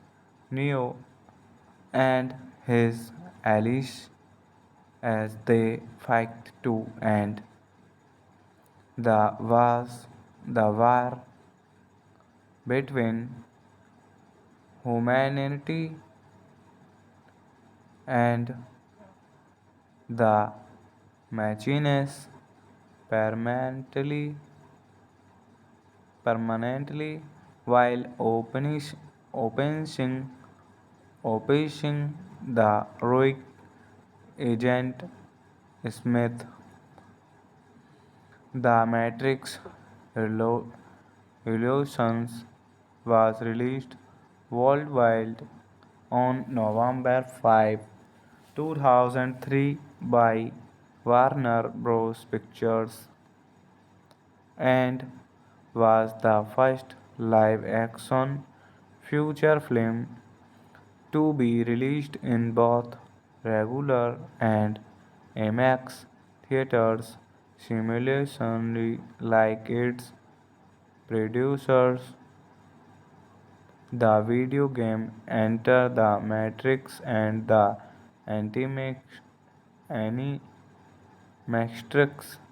Neo and his allies as they fight to end the was the war between humanity and the machines permanently permanently while opening opposing the heroic agent Smith. The Matrix Revolutions was released worldwide on November 5, 2003 by Warner Bros. Pictures and was the first live action feature film to be released in both regular and IMAX theaters simultaneously like its producers. The video game Enter the Matrix and the Animatrix,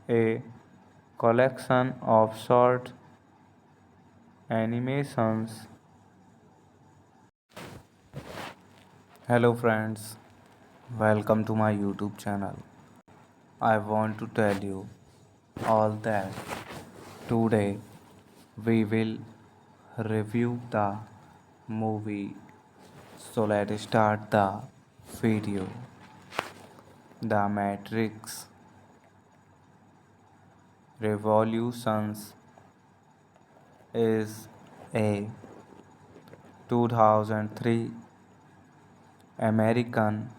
a collection of short animations. Hello friends, welcome to my YouTube channel. I want to tell you all that today we will review the movie. So let's start the video. The Matrix Revolutions is a 2003 American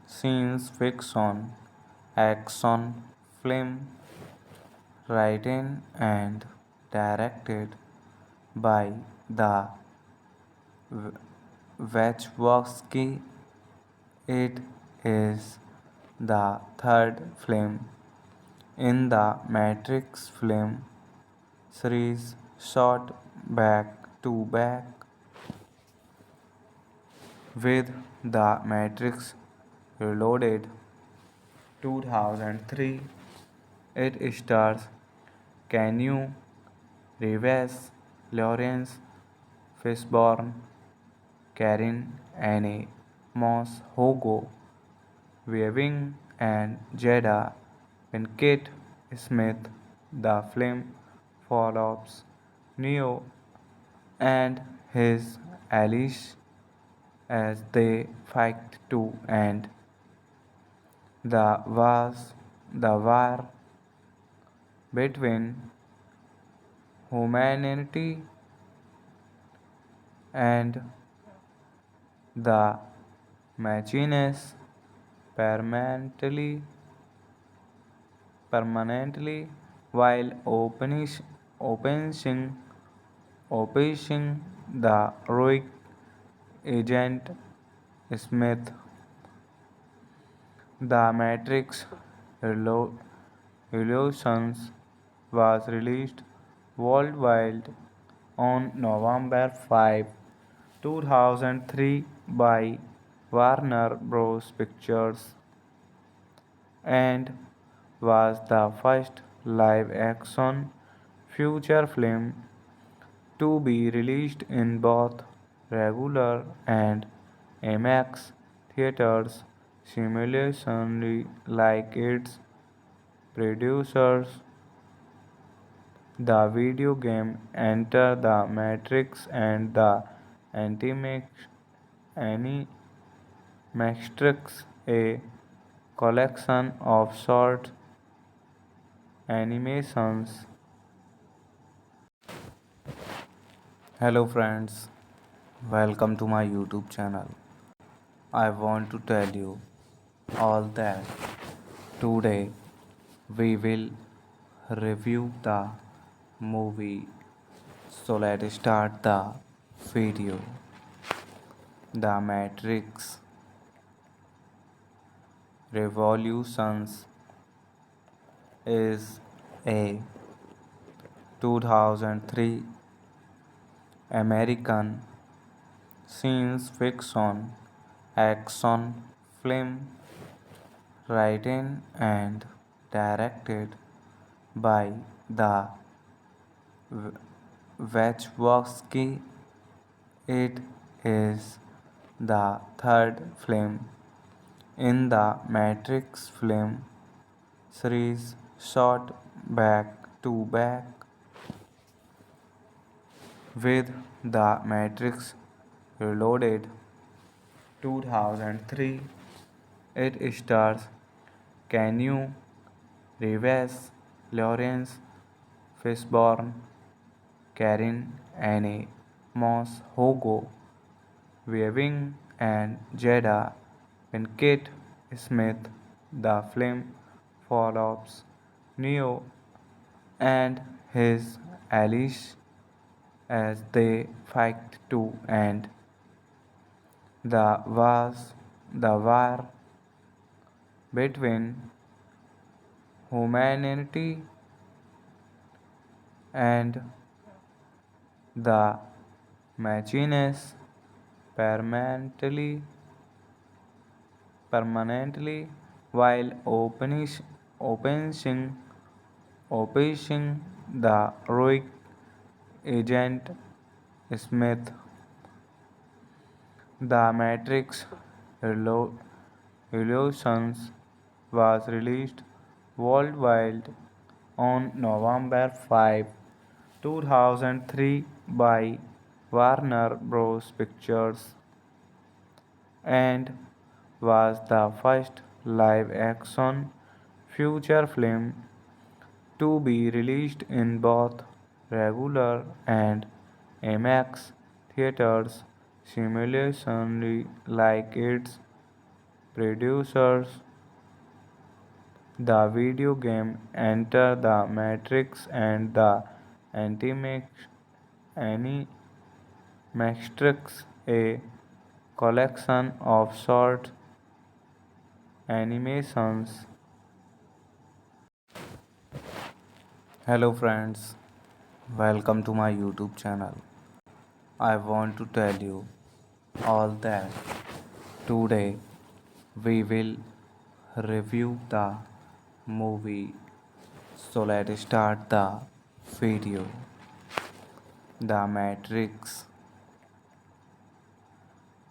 science fiction action film written and directed by the Wachowski. It is the third film in the Matrix film series shot back to back with The Matrix Reloaded 2003. It stars Keanu Reeves, Lawrence Fishburne, Karen Anne Moss, Hugo Weaving, and Jada Pinkett Smith. The film follows Neo and his allies as they fight to end the war between humanity and the machines permanently while opening opposing the rogue agent Smith. The Matrix Revolutions was released worldwide on November 5, 2003 by Warner Bros. Pictures and was the first live-action feature film to be released in both regular and IMAX theaters simultaneously like its producers. The video game Enter the Matrix and the Animatrix, a collection of short animations. Hello friends, welcome to my YouTube channel. I want to tell you all that today we will review the movie. So let's start the video. The Matrix Revolutions is a 2003 American science fiction action film written and directed by the Wachowski. It is the third film in the Matrix film series shot back to back with The Matrix Reloaded 2003. It stars Keanu Reeves, Lawrence Fishburne, Karen Anne Moss, Hugo Weaving, and Jada Pinkett Smith. The film follows Neo and his allies as they fight to end the war between humanity and the machines permanently while opening opposing the rogue agent Smith. The Matrix Revolutions was released worldwide on November 5, 2003 by Warner Bros. Pictures and was the first live-action feature film to be released in both regular and IMAX theaters simultaneously like its producers. The video game Enter the Matrix and the Animatrix, a collection of short animations. Hello friends, welcome to my YouTube channel. I want to tell you all that today we will review the movie. So let's start the video. The Matrix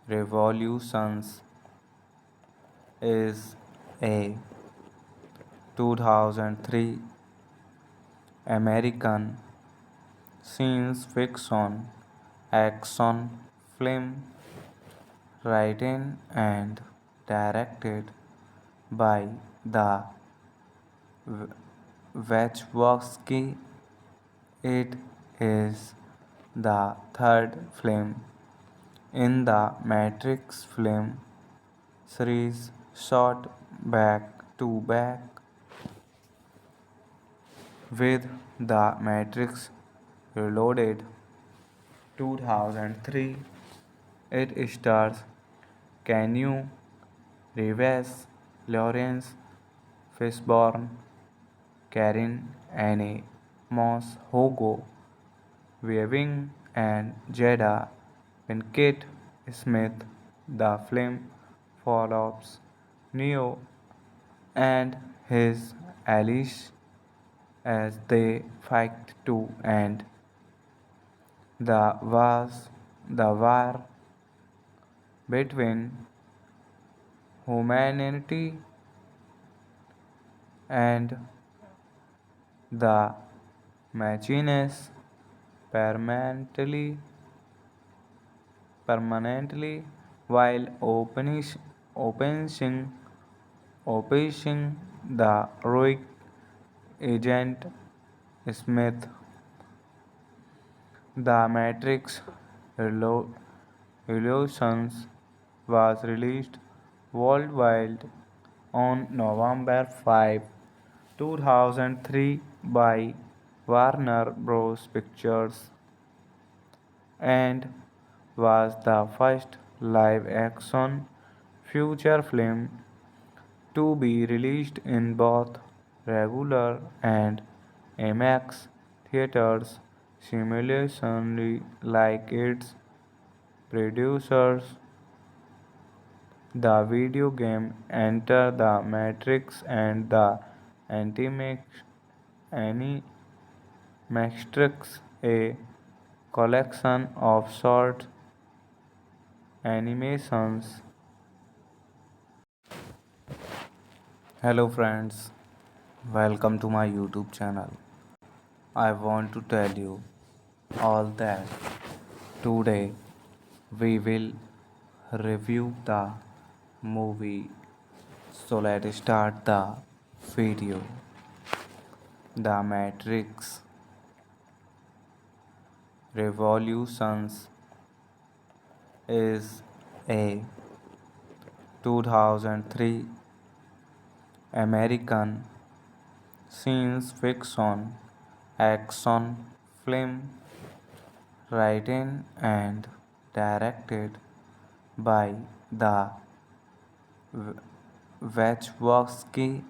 Revolutions is a 2003 American science fiction action film written and directed by the Wachowski. It is the third film in the Matrix film series shot back to back with The Matrix Reloaded 2003. It stars Keanu Reeves, Lawrence Fishburne, Karen Anne Moss, Hugo Weaving, and Jada Pinkett Smith. The film follows Neo and his allies as they fight to end the war between humanity and the machines permanently permanently while opening opposing the Rogue agent Smith. The Matrix Revolutions was released worldwide on November 5, 2003 by Warner Bros. Pictures and was the first live-action feature film to be released in both regular and IMAX theaters simultaneously like its producers. The video game Enter the Matrix and the Animatrix, a collection of short animations. Hello friends, welcome to my YouTube channel. I want to tell you all that today we will review the movie. So let's start the video. The Matrix Revolutions is a 2003 American science fiction action film written and directed by the Wachowski.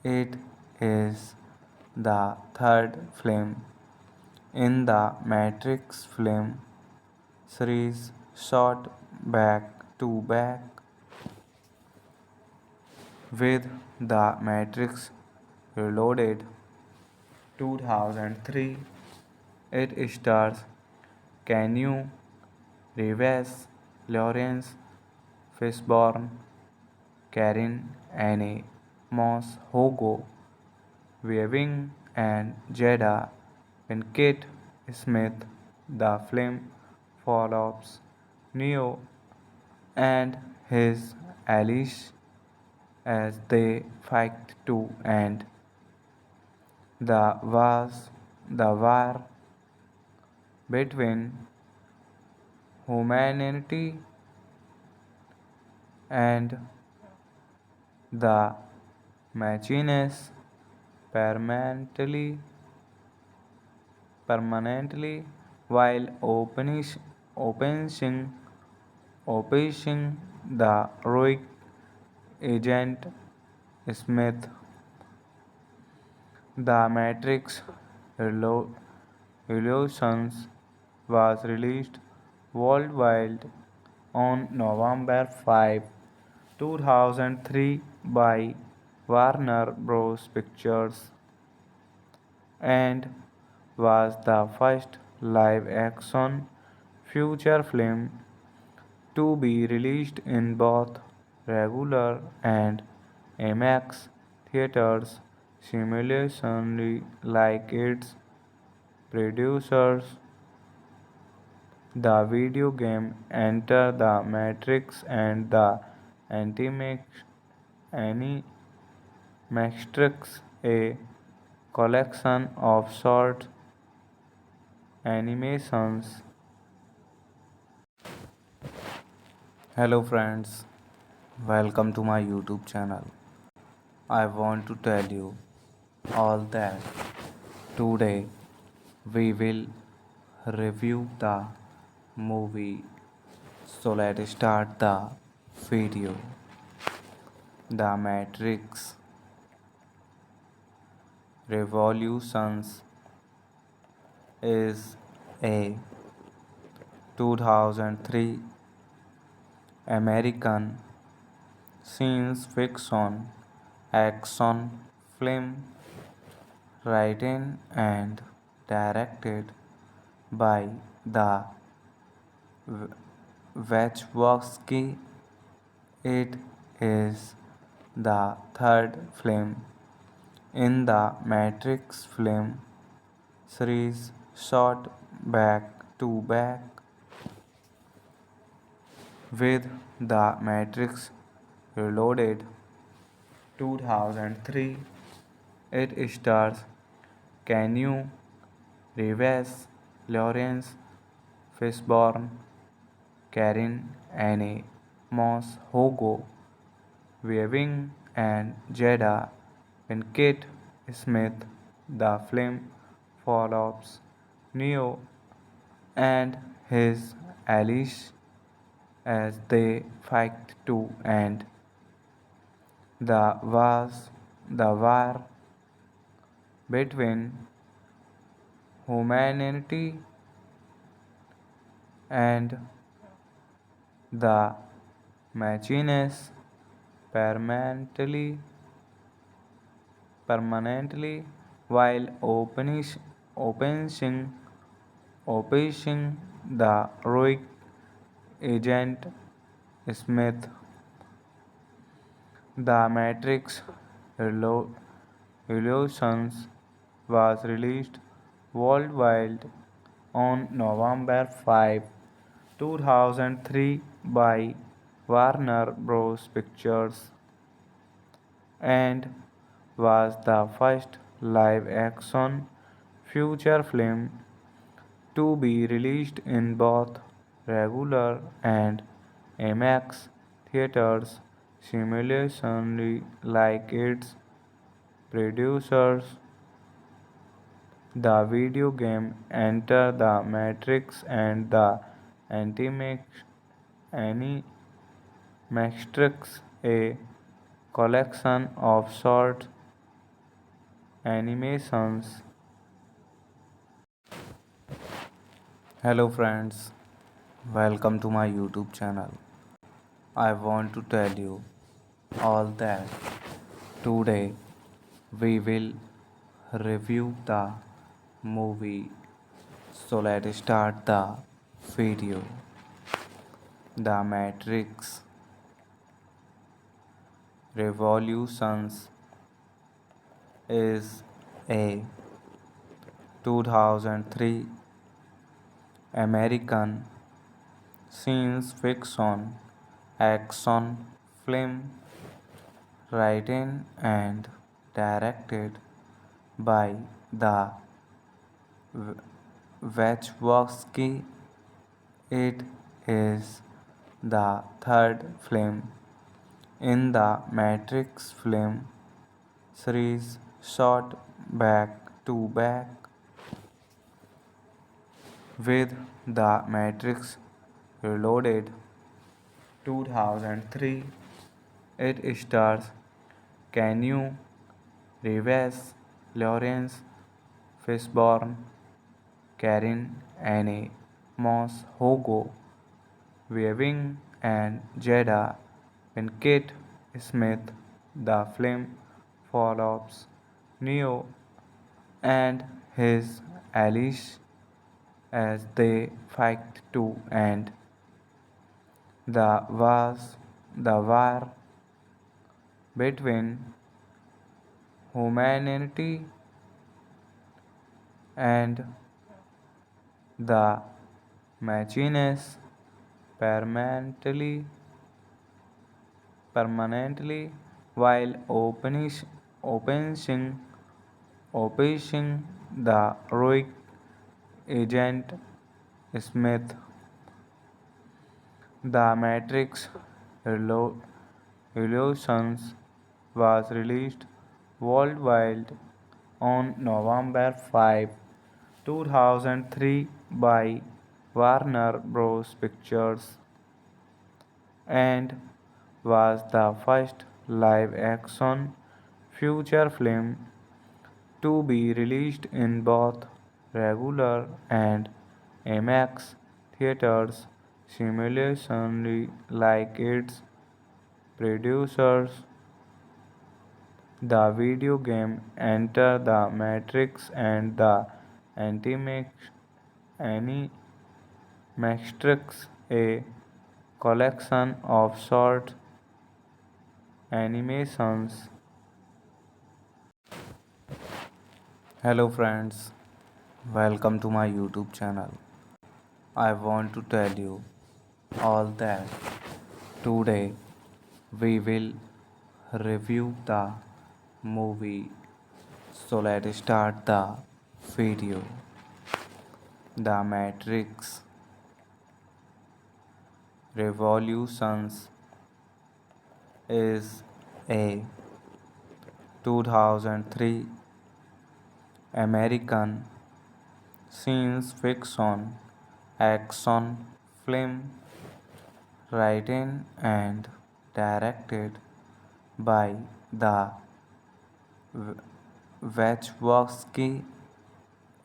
It is the third film in the Matrix film series shot back to back with The Matrix Reloaded 2003. It stars Keanu Reeves, Lawrence Fishburne, Karen Anne Moss, Hugo Weaving, and Jada Pinkett Smith. The film follows Neo and his allies as they fight to end the war between humanity and the machines permanently permanently while opening opposing the Rogue agent Smith. The Matrix Revolutions was released worldwide on November 5, 2003 by Warner Bros. Pictures and was the first live-action feature film to be released in both regular and IMAX theaters simultaneously like its producers. The video game Enter the Matrix and the Animatrix, a collection of short animations. Hello friends, welcome to my YouTube channel. I want to tell you all that today we will review the movie. So let's start the video. The Matrix Revolutions is a 2003 American science fiction action film written and directed by the Wachowski. It is the third film in the Matrix film series, shot back to back with The Matrix Reloaded 2003. It stars Keanu Reeves, Lawrence Fishburne, Karen Anne Moss, Hugo Weaving, and Jada Pinkett Smith. The film follows Neo and his allies as they fight to end the war between humanity and the machines permanently permanently while opening opposing the heroic agent Smith. The Matrix Revolutions was released worldwide on November 5, 2003 by Warner Bros. Pictures and was the first live action feature film to be released in both regular and IMAX theaters simultaneously like its producers. The video game Enter the Matrix and the Animatrix, a collection of short animations. Hello friends, welcome to my YouTube channel. I want to tell you all that today we will review the movie. So let's start the video. The Matrix Revolutions is a 2003 American science fiction action film written and directed by the Wachowski. It is the third film in the Matrix film series, shot back to back with The Matrix Reloaded 2003. It stars Keanu Reeves, Lawrence Fishburne, Karen Anne Moss, Hugo Weaving, and Jada Pinkett Smith. The film follows Neo and his allies as they fight to end the war between humanity and the machines permanently permanently while opening opening the Rogue agent Smith. The Matrix Revolutions was released worldwide on November 5, 2003 by Warner Bros. Pictures and was the first live-action feature film to be released in both regular and IMAX theaters simultaneously like its producers. The video game Enter the Matrix and the Animatrix, a collection of short animations. Hello friends, welcome to my YouTube channel. I want to tell you all that today we will review the movie. So let's start the video. The Matrix Revolutions is a 2003 American science fiction action film written and directed by the Wachowski.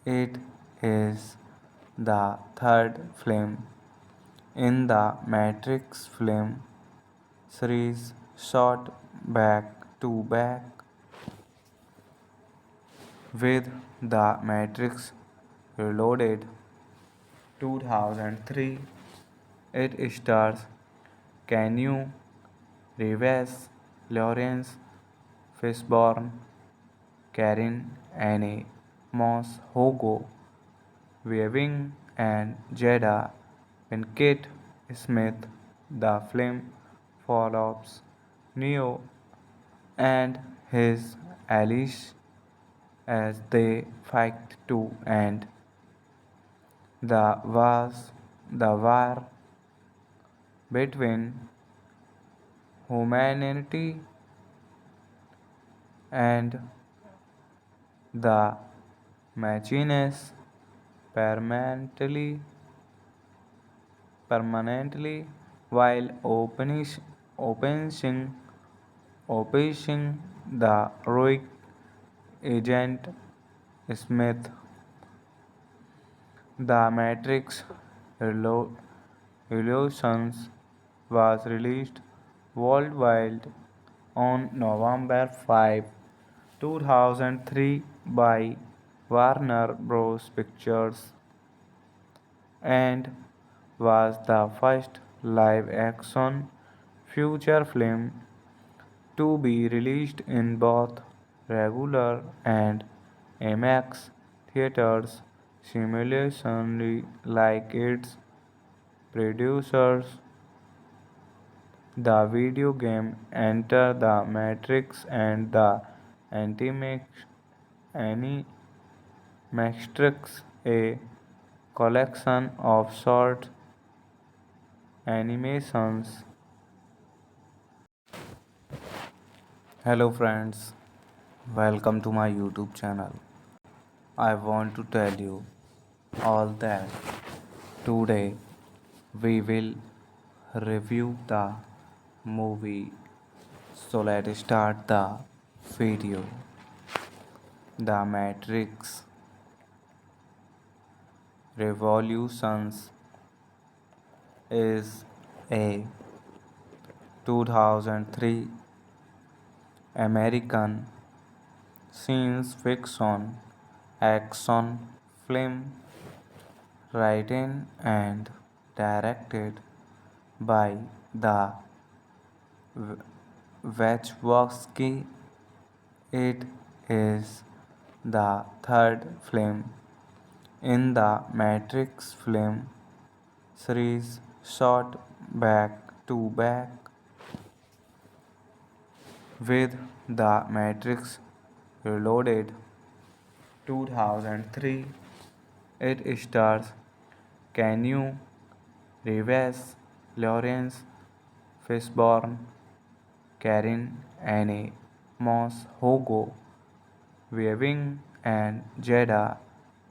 It is the third film in the Matrix film series shot back to back with The Matrix Reloaded 2003. It stars Keanu Reeves, Lawrence Fishburne, Karen Anne Moss, Hugo Weaving, and Jada Pinkett Smith. The film follows Neo and his allies as they fight to end the war between humanity and the machines permanently while opening opening the Rogue agent Smith. The Matrix Revolutions was released worldwide on November 5, 2003 by Warner Bros. Pictures and was the first live-action feature film to be released in both regular and IMAX theaters simultaneously like its producers. The video game Enter the Matrix and the Animatrix, a collection of short animations. Hello friends, welcome to my YouTube channel. I want to tell you all that today we will review the movie. So let's start the video. The Matrix Revolutions is a 2003 American science fiction action film written and directed by the Wachowski. It is the third film in the Matrix film series shot back to back with The Matrix Reloaded 2003. It stars Keanu Reeves, Lawrence Fishburne, Karen Anne Moss, Hugo Weaving, and Jada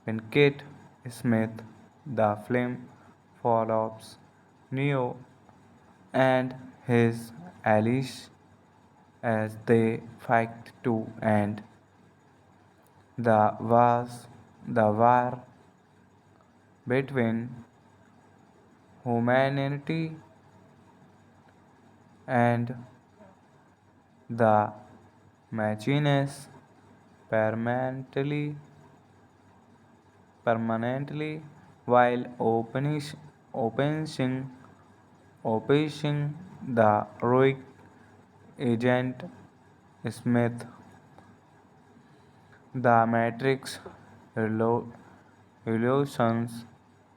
Pinkett Smith. The film follows Neo and his allies as they fight to end the war between humanity and the machines permanently permanently while opening opposing the rogue agent Smith. The Matrix Revolutions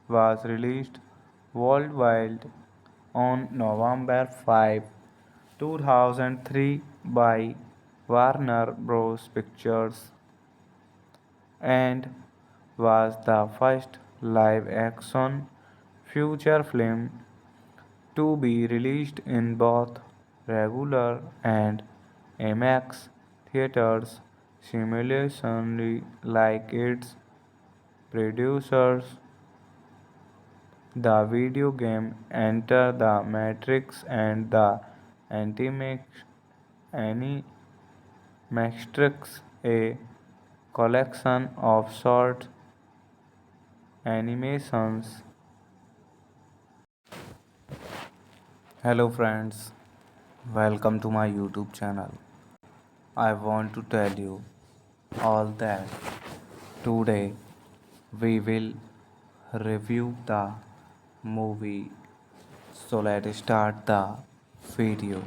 was released worldwide on November 5, 2003 by Warner Bros. Pictures and was the first live-action feature film to be released in both regular and IMAX theaters simultaneously like its producers. The video game Enter the Matrix and the Animatrix, a collection of short animations. Hello friends, welcome to my YouTube channel. I want to tell you all that today we will review the movie. So let's start the video.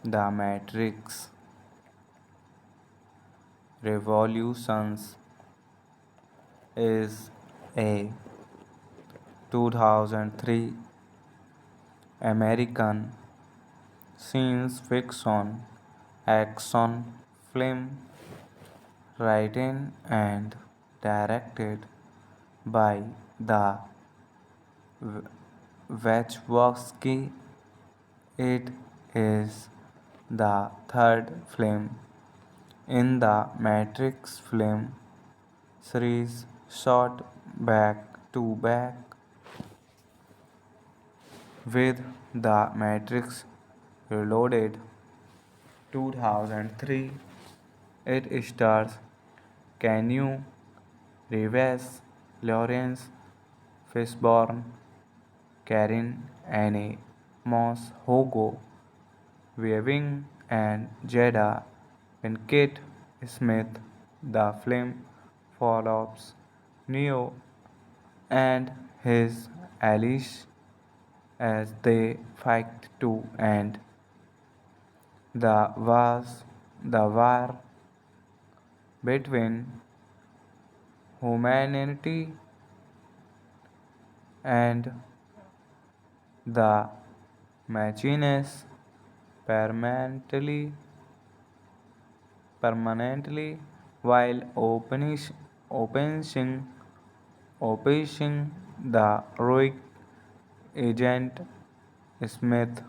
The Matrix Revolutions is a 2003 American science fiction action film written and directed by the Wachowski. It is the third film in the Matrix film series shot back to back with The Matrix Reloaded 2003. It stars Keanu Reeves, Lawrence Fishburne, Karen Anne Moss, Hugo Weaving, and Jada Pinkett Smith. The film follows Neo and his allies as they fight to end the war between humanity and the machines permanently permanently while opening opposing the rogue agent Smith.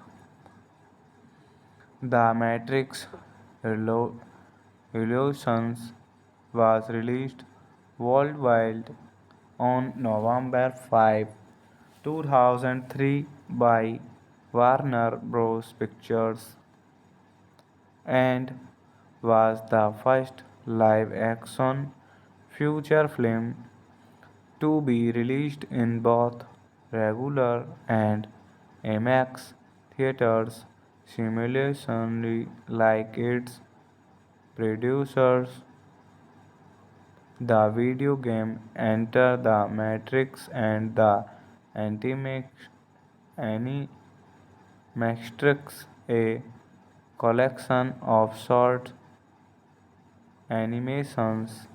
The Matrix Revolutions was released worldwide on November 5, 2003 by Warner Bros. Pictures and was the first live-action feature film to be released in both regular and IMAX theaters simultaneously like its producers. The video game Enter the Matrix and the Animatrix, a collection of short animations